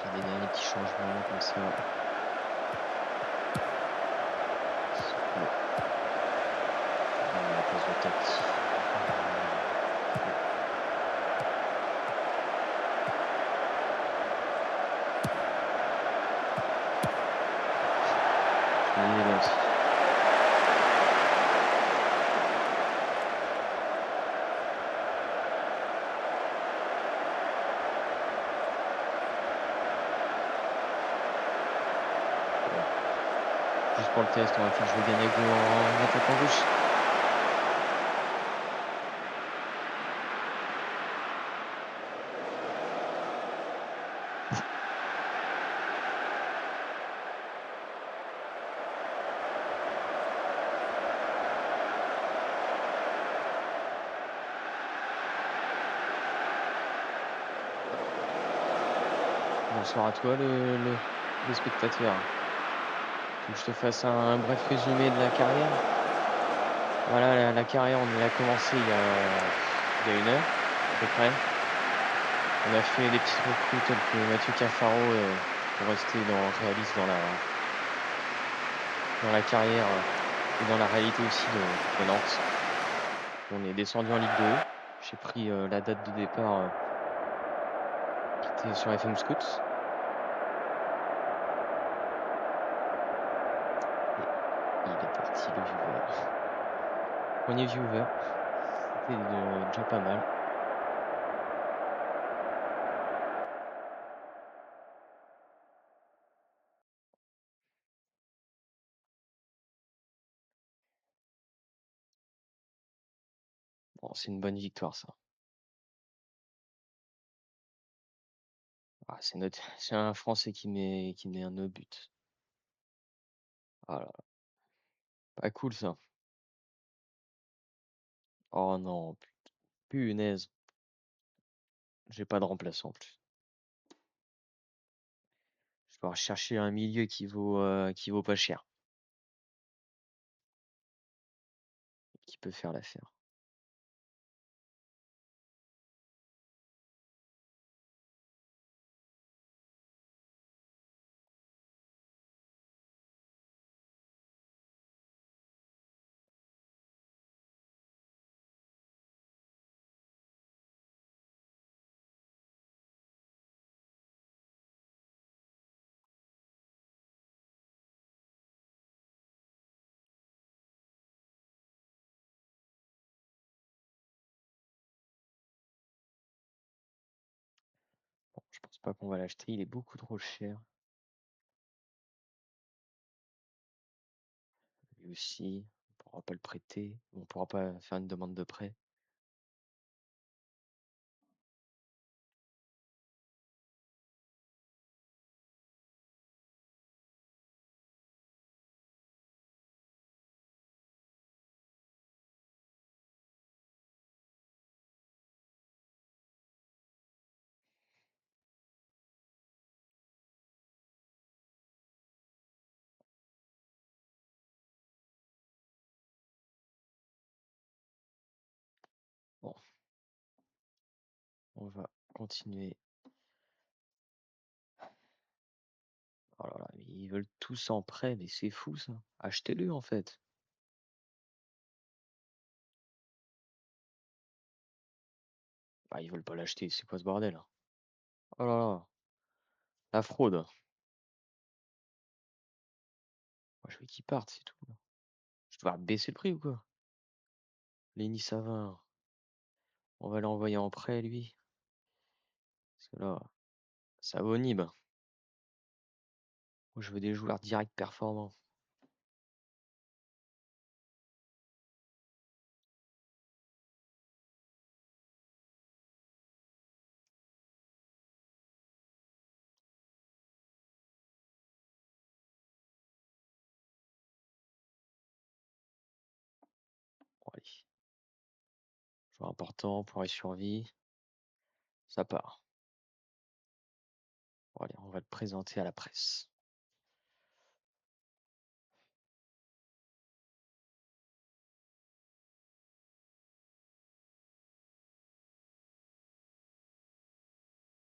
Faire des derniers petits changements comme ça. La pause de tactique. Je me disais bien aussi. Juste pour le test, on va faire jouer Ganago en attaquant gauche. Bonsoir à toi le spectateur. Tu veux que je te fasse un bref résumé de la carrière? Voilà, la carrière, on l'a commencé il y a 1 heure à peu près. On a fait des petites recrues telles que Mathieu Cafaro pour rester réaliste dans la carrière et dans la réalité aussi de Nantes. On est descendu en Ligue 2. J'ai pris la date de départ qui était sur FM Scouts. Et il est parti le viewer. Premier viewer. C'était déjà pas mal. Bon, c'est une bonne victoire, ça. Ah, c'est notre... c'est un Français qui met un no but. Ah là, pas cool ça. Oh non, punaise. J'ai pas de remplaçant en plus. Je dois chercher un milieu qui vaut pas cher, qui peut faire l'affaire. Bon, je pense pas qu'on va l'acheter, il est beaucoup trop cher. Lui aussi, on pourra pas le prêter, on pourra pas faire une demande de prêt. Bon, on va continuer. Oh là là, mais ils veulent tous en prêt, mais c'est fou ça. Achetez-le en fait. Bah, ils veulent pas l'acheter, c'est quoi ce bordel? Oh là là, la fraude. Moi, je veux qu'ils partent, c'est tout. Je dois baisser le prix ou quoi? Lenny Savin, on va l'envoyer en prêt lui. Parce que là, ça vaut Nîmes. Moi, je veux des joueurs directs performants. Bon, allez. Joueur important pour les survies. Ça part. Bon, allez, on va le présenter à la presse.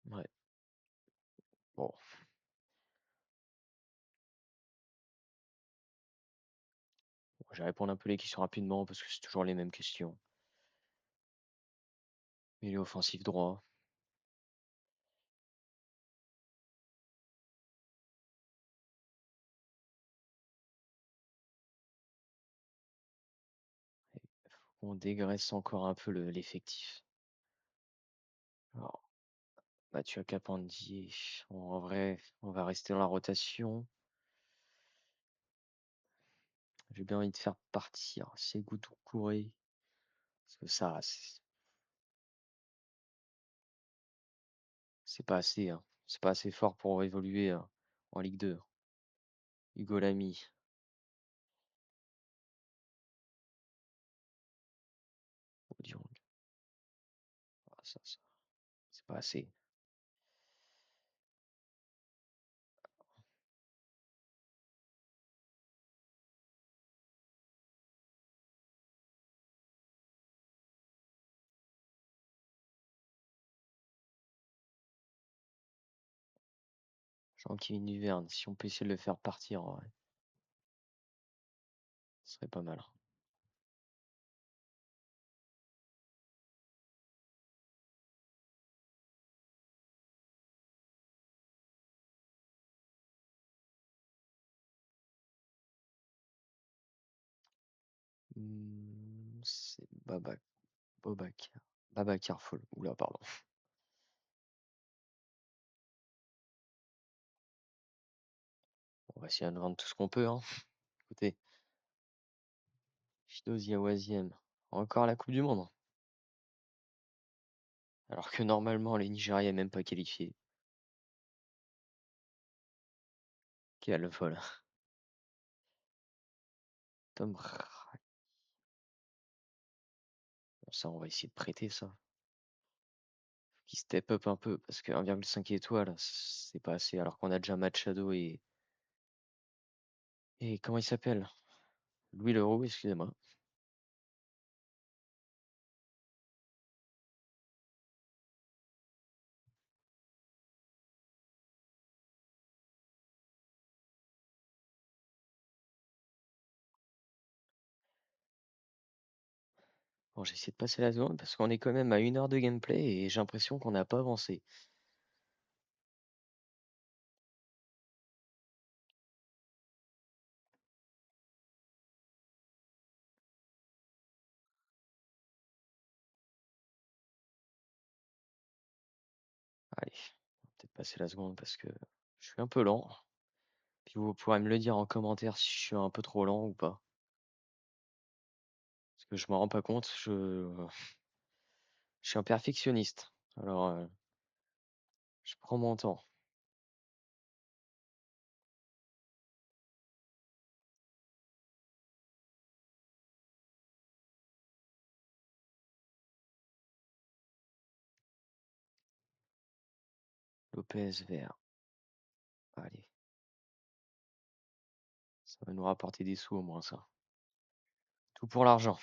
Ouais. Bon, je vais répondre un peu les questions rapidement parce que c'est toujours les mêmes questions. Milieu offensif droit. On dégraisse encore un peu l'effectif. Alors, Mathieu Capandier. En vrai, on va rester dans la rotation. J'ai bien envie de faire partir Ségou Touré. Parce que ça, c'est pas assez, hein. C'est pas assez fort pour évoluer en Ligue 2. Hugo Lamy. Odion. Ah, ça, c'est pas assez. Jean-Kévin Duverne, si on peut essayer de le faire partir, en vrai, ce serait pas mal. C'est Babacar. Babacar Fall. Oula, pardon. On va essayer de vendre tout ce qu'on peut, hein. Écoutez, Chidozi Awaziem. Encore la Coupe du Monde. Alors que normalement, les Nigériens même pas qualifiés. Quelle folle. Tom Ra- Bon, ça, on va essayer de prêter ça. Qui step up un peu, parce que 1,5 étoiles, c'est pas assez, alors qu'on a déjà Machado et comment il s'appelle? Louis Leroux, excusez-moi. Bon, j'ai essayé de passer la seconde parce qu'on est quand même à 1 heure de gameplay et j'ai l'impression qu'on n'a pas avancé. Allez, on va peut-être passer la seconde parce que je suis un peu lent. Puis vous pourrez me le dire en commentaire si je suis un peu trop lent ou pas. Parce que je me rends pas compte, je suis un perfectionniste. Alors, je prends mon temps. Lopez vert. Allez, ça va nous rapporter des sous au moins ça. Tout pour l'argent.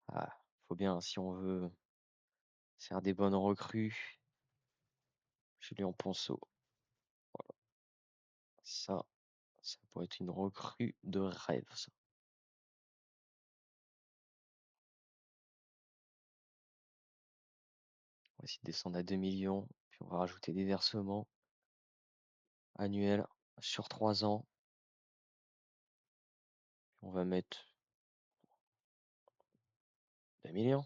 Ah, faut bien, si on veut faire des bonnes recrues. Julien Ponceau. Ça pourrait être une recrue de rêve, ça. On va essayer de descendre à 2 millions, puis on va rajouter des versements annuels sur 3 ans. On va mettre 2 millions.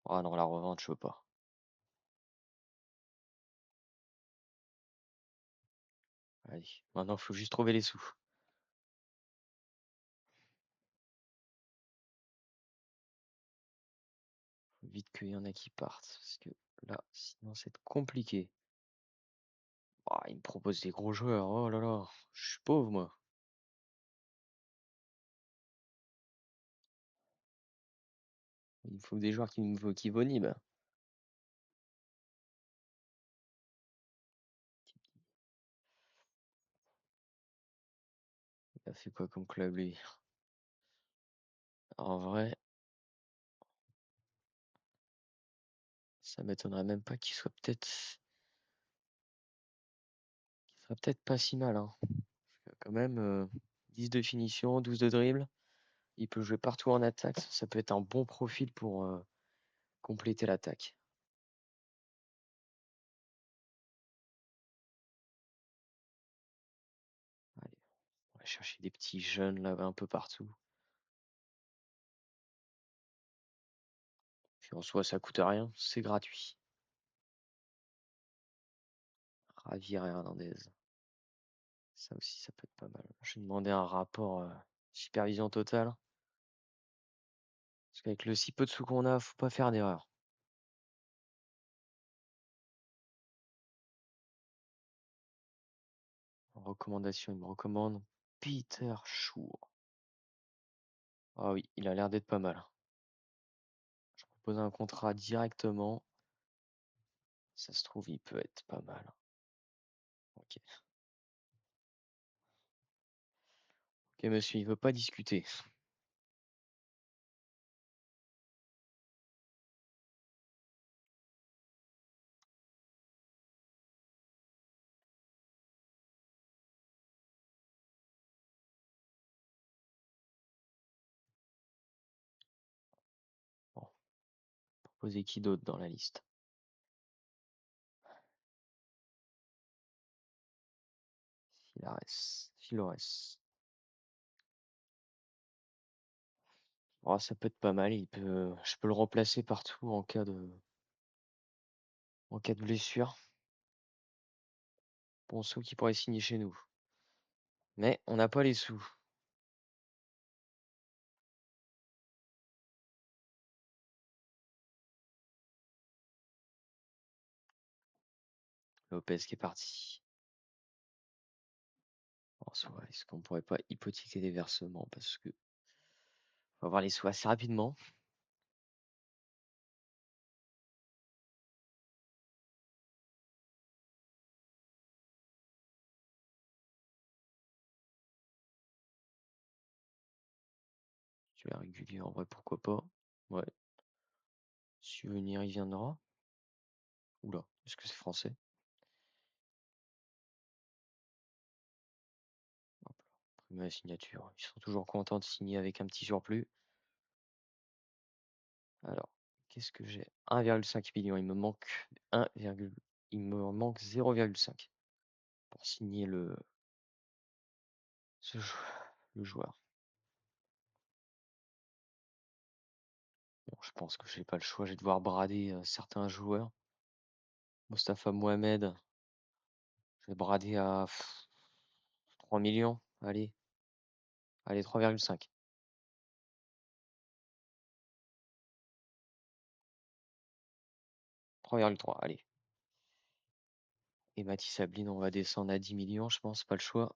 Ah non, la revente, je veux pas. Allez, maintenant, il faut juste trouver les sous. Faut vite qu'il y en a qui partent, parce que là, sinon, c'est compliqué. Ah, il me propose des gros joueurs. Oh là là, je suis pauvre, moi. Il me faut des joueurs qui voniment. Il a fait quoi comme club, lui? En vrai, ça m'étonnerait même pas qu'il soit peut-être pas si mal, hein. Quand même, 10 de finition, 12 de dribble. Il peut jouer partout en attaque. Ça peut être un bon profil pour compléter l'attaque. Allez, on va chercher des petits jeunes là un peu partout. Puis en soi, ça coûte rien, c'est gratuit. Javier Hernandez. Ça aussi, ça peut être pas mal. Je vais demander un rapport supervision totale. Parce qu'avec le si peu de sous qu'on a, faut pas faire d'erreur. En recommandation, il me recommande Peter Schur. Ah oui, il a l'air d'être pas mal. Je propose un contrat directement. Ça se trouve, il peut être pas mal. Ok. Ok, monsieur, il veut pas discuter. Bon, proposer qui d'autre dans la liste? Filores. Oh, ça peut être pas mal. Je peux le remplacer partout en cas de blessure. Ponceau qui pourrait signer chez nous. Mais on n'a pas les sous. Lopez qui est parti. En soi, est-ce qu'on pourrait pas hypothéquer des versements parce que on va avoir les sous assez rapidement. Tu es régulier en vrai, pourquoi pas. Ouais. Souvenir, il viendra. Oula, est-ce que c'est français? Hop là, imprimer la signature. Ils sont toujours contents de signer avec un petit surplus. Alors, qu'est-ce que j'ai? 1,5 million. Il me manque 1, il me manque 0,5 pour signer le joueur. Bon, je pense que j'ai pas le choix. Je vais devoir brader certains joueurs. Mostafa Mohamed, je vais brader à 3 millions. Allez, allez, 3,5. 3,3, allez. Et Mathis Sabline, on va descendre à 10 millions, je pense, pas le choix.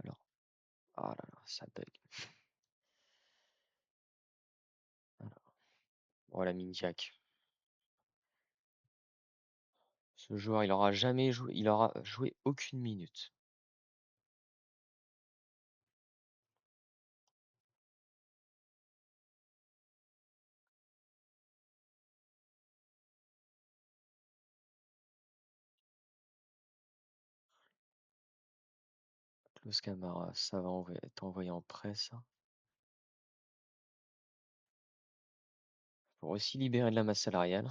Alors, ah là là, ça bug. Alors, voilà, Mindiak. Ce joueur, il aura jamais joué, il aura joué aucune minute. Klaus Camara, ça va être envoyé en presse. Pour aussi libérer de la masse salariale.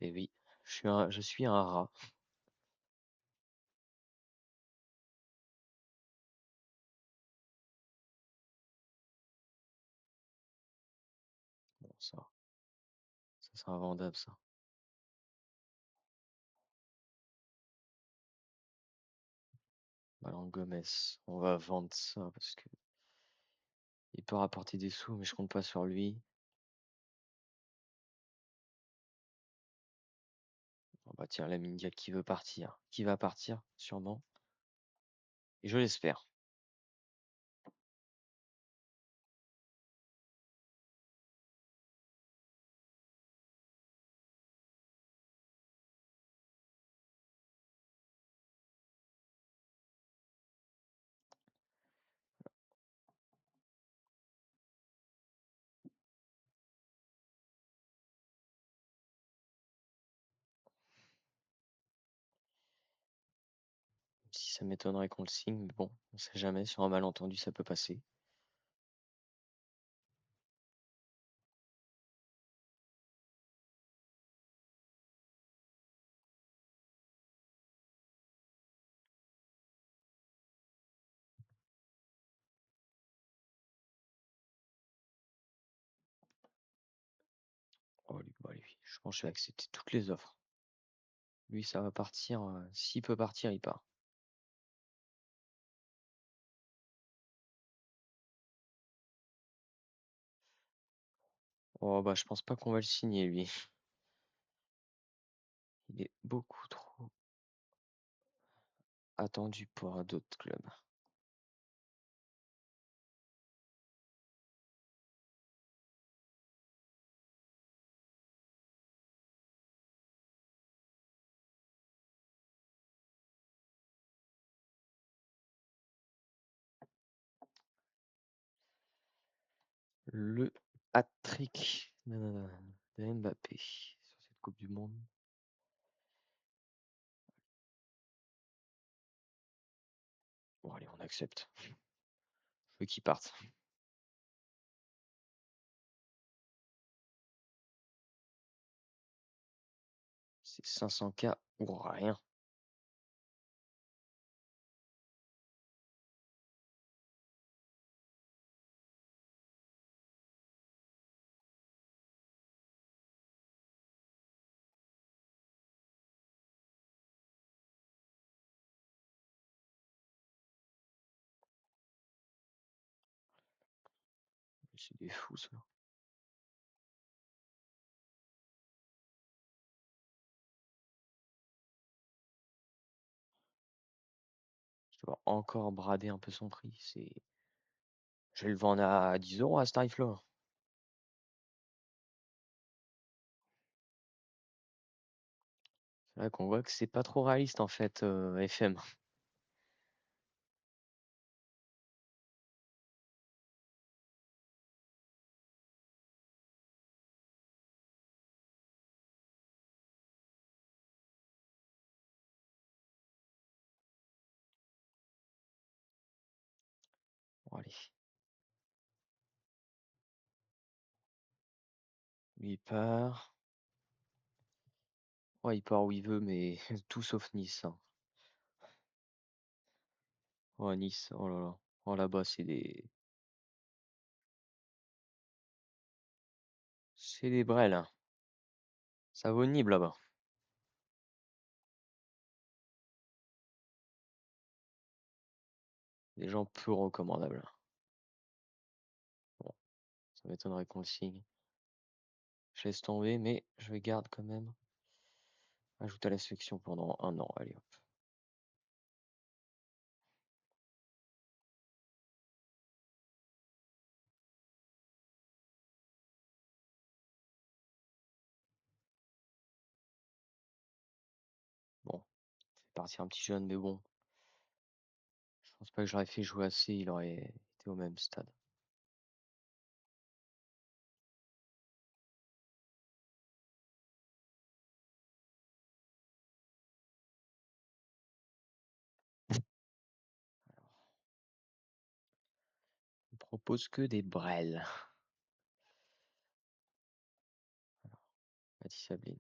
Et oui, je suis un rat. Bon, ça sera vendable, ça. Malang Gomez, on va vendre ça parce que il peut rapporter des sous, mais je compte pas sur lui. On va tirer la Mindiak qui veut partir. Qui va partir, sûrement. Et je l'espère. Si ça m'étonnerait qu'on le signe, mais bon, on sait jamais. Sur un malentendu, ça peut passer. Oh, lui, bah, lui, je pense que je vais accepter toutes les offres. Lui, ça va partir. S'il peut partir, il part. Oh, bah, je pense pas qu'on va le signer, lui. Il est beaucoup trop attendu pour d'autres clubs. Le hat-trick de Mbappé sur cette Coupe du Monde. Bon, allez, on accepte. Je veux qu'il parte. C'est 500K ou rien. C'est des fous, ça. Je dois encore brader un peu son prix. Je vais le vendre à 10 € à ce tarif-là. C'est vrai qu'on voit que c'est pas trop réaliste en fait, FM. Bon, allez. Lui, il part. Ouais, il part où il veut, mais tout sauf Nice, hein. Oh, Nice, oh là là. Oh, là-bas, c'est des brels, hein. Ça vaut une Nib là-bas. Des gens peu recommandables. Bon, ça m'étonnerait qu'on le signe. Je laisse tomber, mais je le garde quand même. Ajoute à la sélection pendant 1 an. Allez hop. Bon, c'est partir un petit jeune, mais bon. Je pense pas que j'aurais fait jouer assez, il aurait été au même stade. On propose que des brels. Mathis Sabline.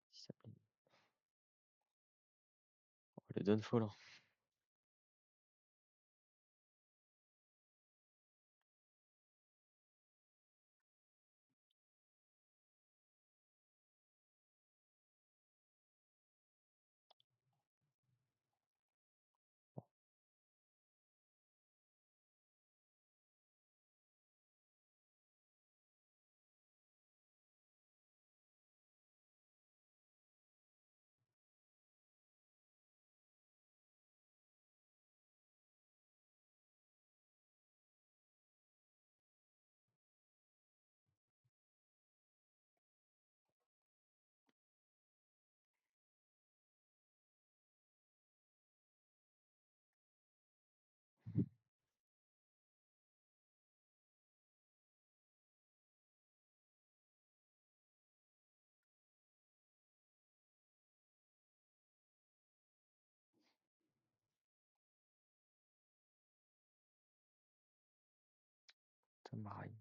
Mathis Sabline. Oh, le Dunfall, hein. Tamaray.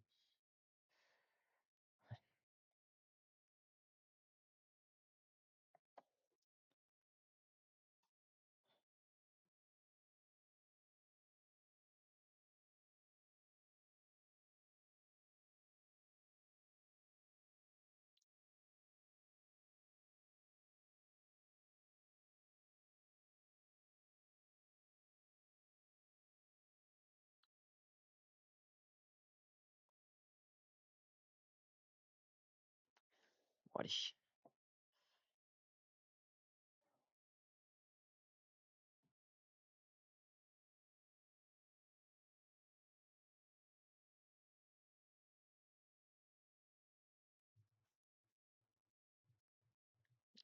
Bon, allez.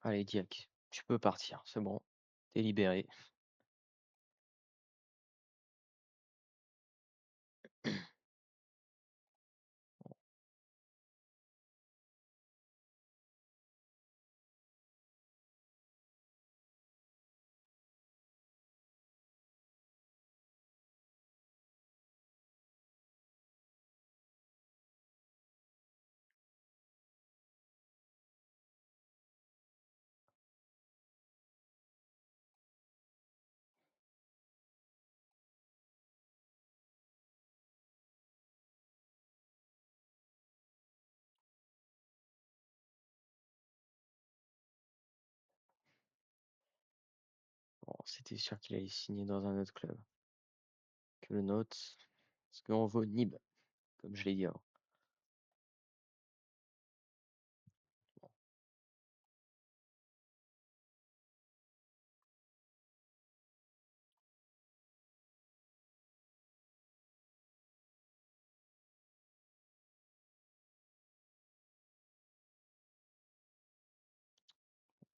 Allez, Diak. Tu peux partir. C'est bon. T'es libéré. c'était sûr qu'il allait signer dans un autre club que le nôtre. Parce qu'on vaut Nîmes, comme je l'ai dit avant.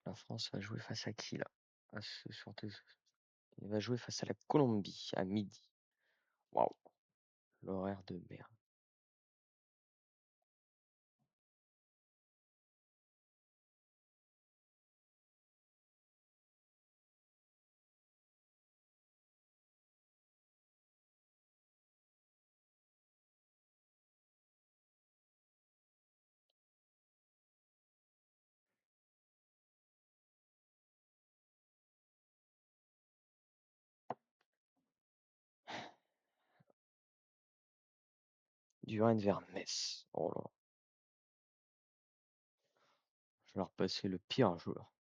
La France va jouer face à qui là? Il va jouer face à la Colombie à midi. Waouh, l'horaire de merde. Du Rennes vers Metz. Oh là, je vais leur passer le pire joueur.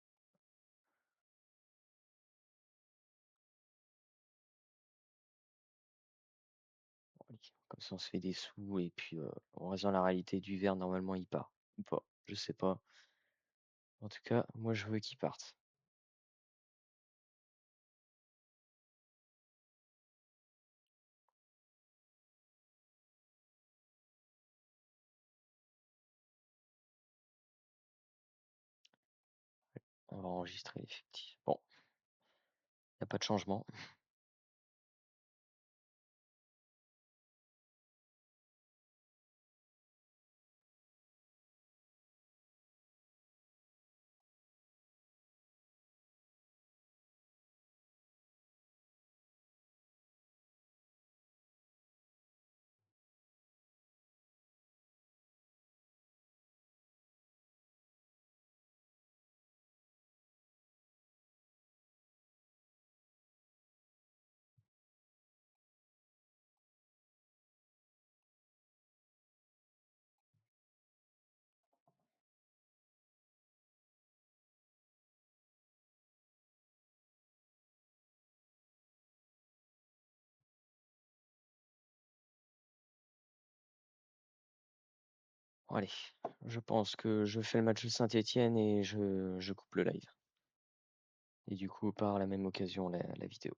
Comme ça, on se fait des sous et puis en raison de la réalité du verre, normalement, il part. Ou pas, je sais pas. En tout cas, moi, je veux qu'il parte. On va enregistrer l'effectif. Bon, il n'y a pas de changement. Bon, allez, je pense que je fais le match de Saint-Étienne et je coupe le live. Et du coup, par la même occasion, la vidéo.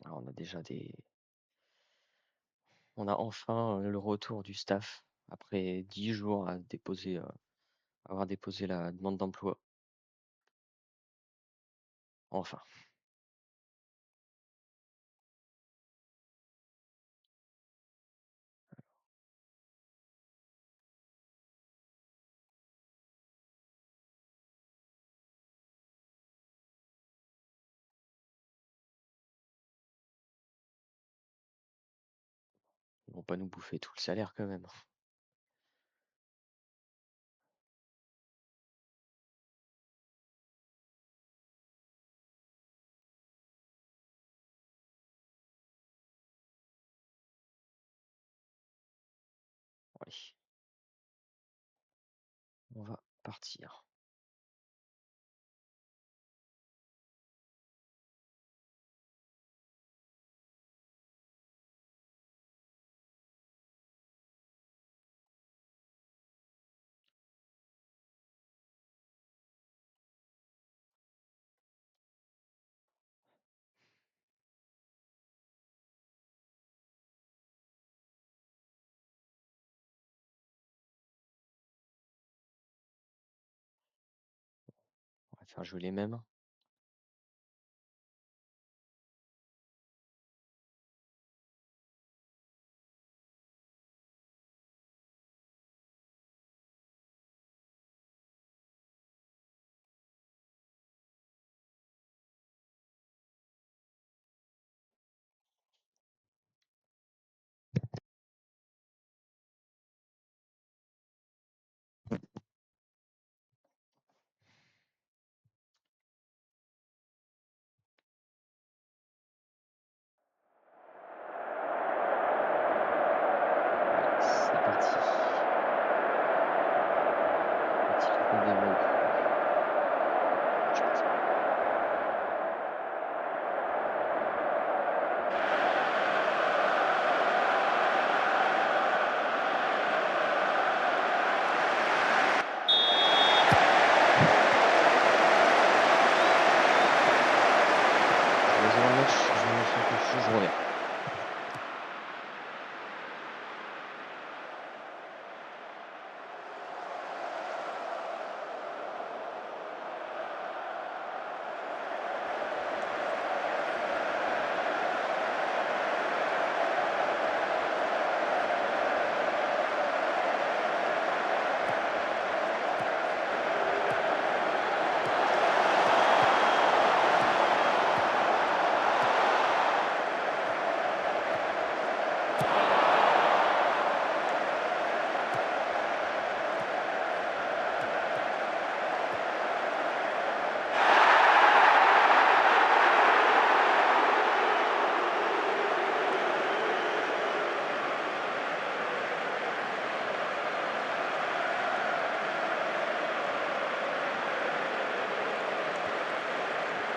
Alors, on a enfin le retour du staff après 10 jours à avoir déposé la demande d'emploi. Enfin, ils vont pas nous bouffer tout le salaire quand même. Allez, on va partir. On va faire jouer les mêmes. et des walkthroughs. Je pense. Je vais voir le match, je vais faire quelque chose, je reviens.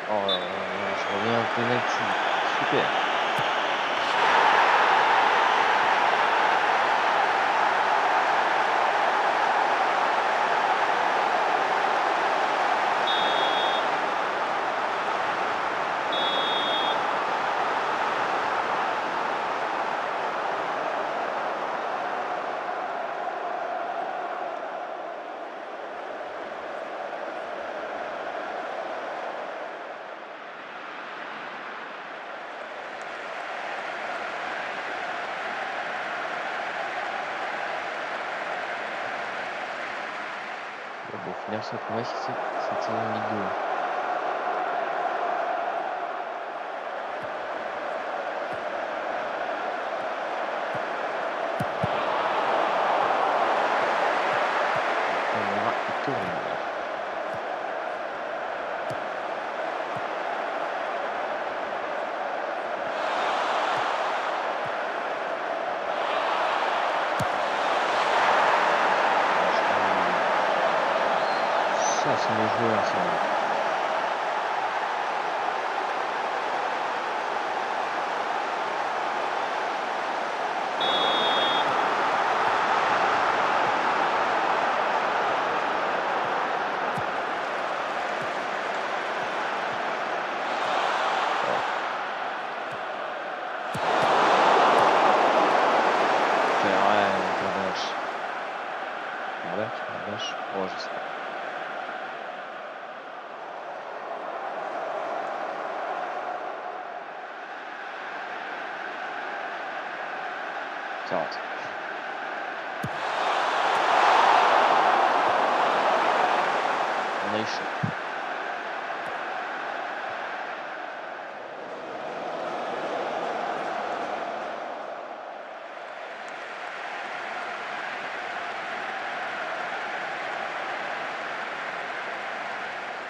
Oh là là, je reviens au penalty. Super. Bon, bah, au final, c'est la première cette saison en Ligue 2. Hein. Camara et tourne. Ça, c'est mes joueurs, ça. Garbage. Oh, je sais pas. Ça rentre. On a eu chaud.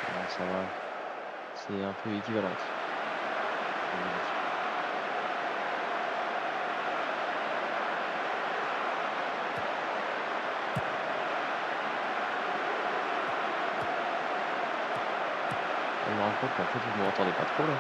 Alors, ça va. C'est un peu équivalente. Je me rends compte qu'en fait, vous ne m'entendez pas trop là.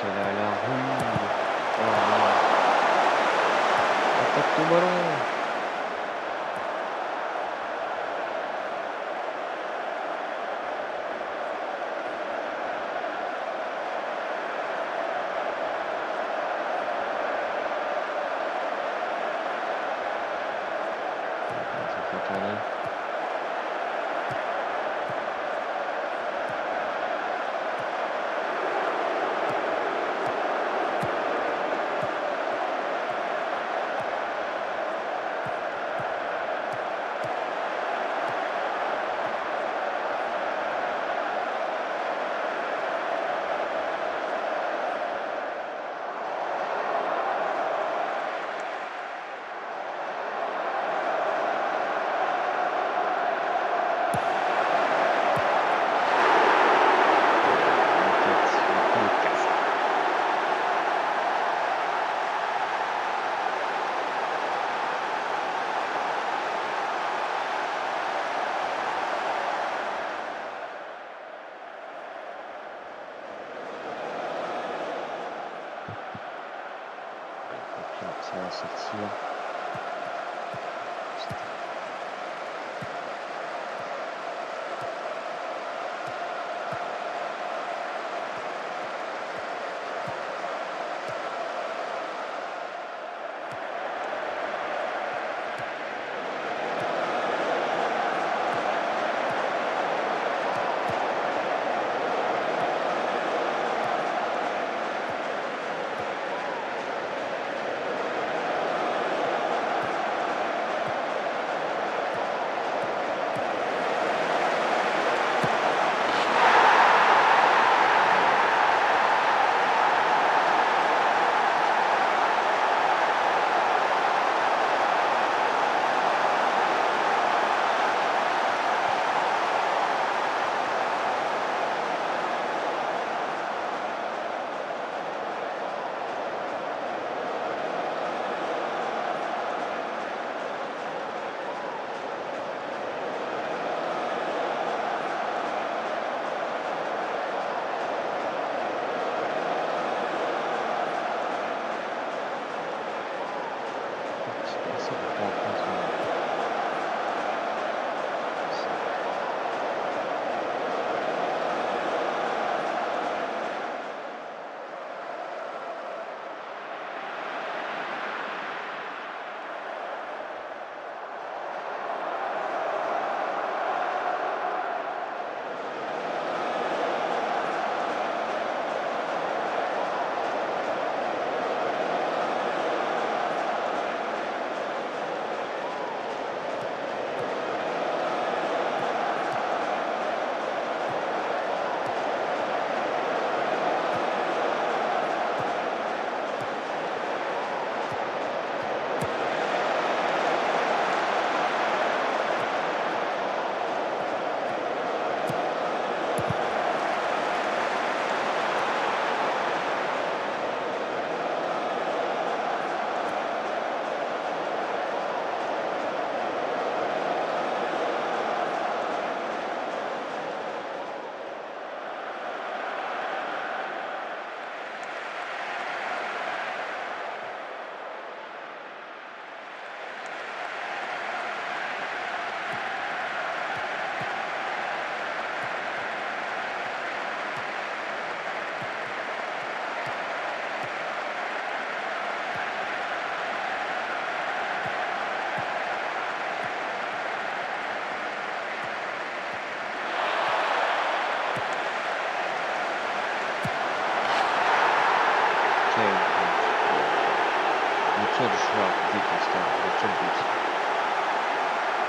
c'est la rue. Oh non. Attaque ton ballon. D'accord, je vais faire tourner. La tête, j'ai pris le casque. Ouais, donc là, ça va sortir. Putain. C'est pas assez pour pouvoir contrôler. Si. Quel but. Oh là là. Mais quel joueur détestable. Mais quel but.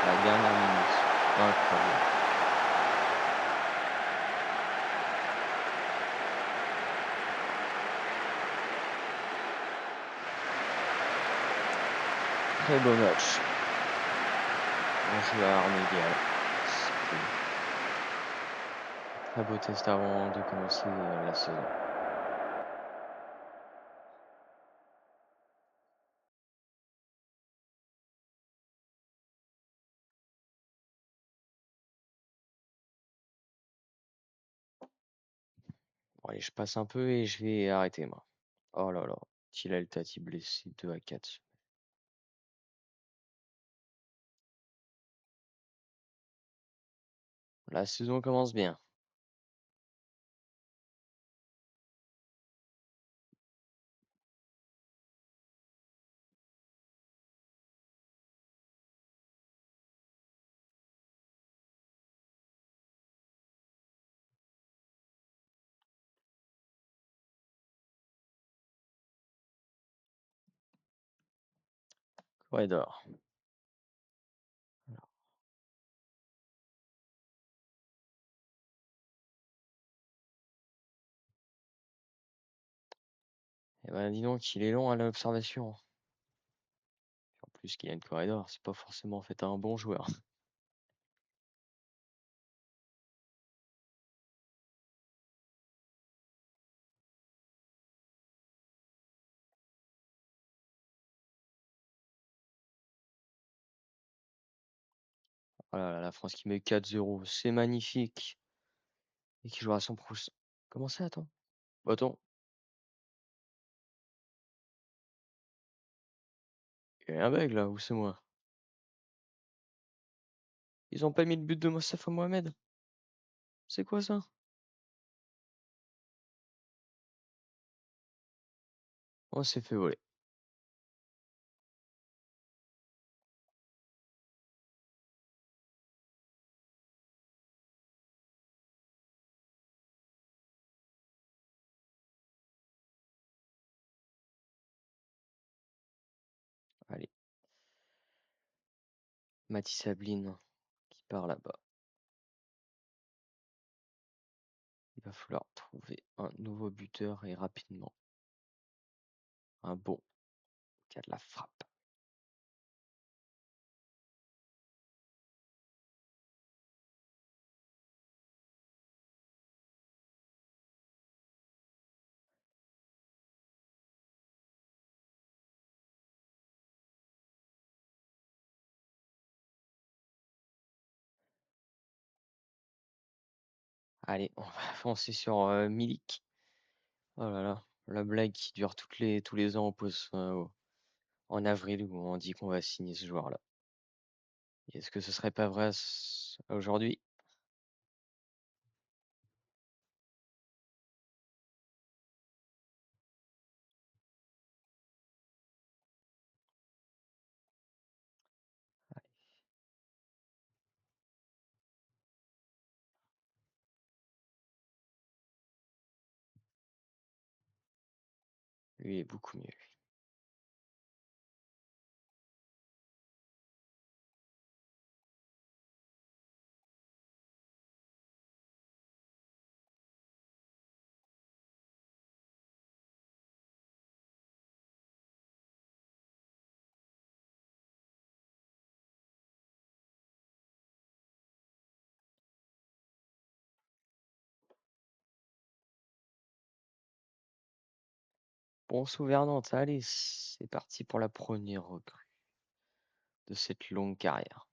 À la dernière minute. Incroyable. Très beau match. On joue à armes égales. C'est cool. Très beau test avant de commencer la saison. Bon, allez, je passe un peu et je vais arrêter, moi. Oh là là. Tilal Tati blessé 2-4. La saison commence bien. Corridor. Eh ben, dis donc, il est long à l'observation. En plus qu'il y a une corridor, c'est pas forcément fait un bon joueur. Oh là là, la France qui met 4-0, c'est magnifique. Et qui jouera son prochain. Comment ça, attends? Attends, il y a un bug là, ou c'est moi? Ils ont pas mis le but de Mostafa Mohamed? C'est quoi ça? On s'est fait voler. Allez, Mathis Sabline qui part là-bas. Il va falloir trouver un nouveau buteur et rapidement. Un bon qui a de la frappe. Allez, on va foncer sur Milik. Oh là là, la blague qui dure tous les ans en avril où on dit qu'on va signer ce joueur-là. Est-ce que ce serait pas vrai aujourd'hui? Lui est beaucoup mieux. Bon, Souvernante, allez, c'est parti pour la première recrue de cette longue carrière.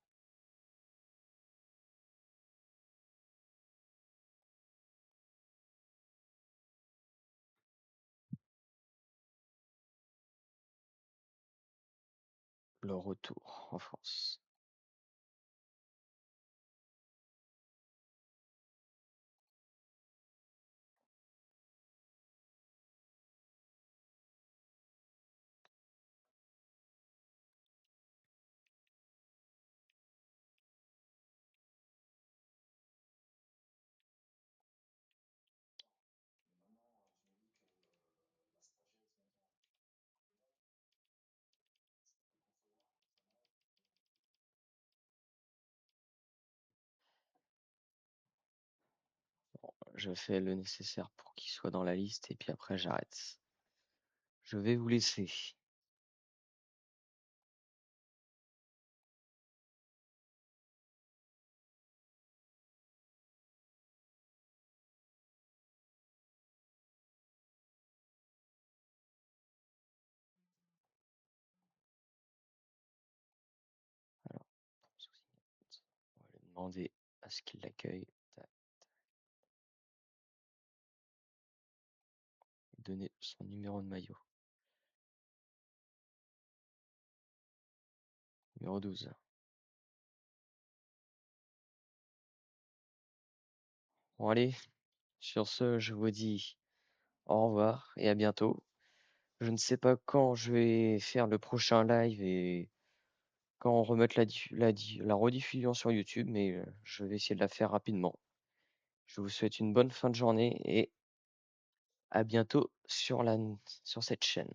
Le retour en France. Je fais le nécessaire pour qu'il soit dans la liste et puis après j'arrête. Je vais vous laisser. Alors, on va lui demander à ce qu'il l'accueille. donner son numéro de maillot. Numéro 12. Bon allez, sur ce, je vous dis au revoir et à bientôt. Je ne sais pas quand je vais faire le prochain live et quand on remettre la rediffusion sur YouTube, mais je vais essayer de la faire rapidement. Je vous souhaite une bonne fin de journée et à bientôt sur cette chaîne.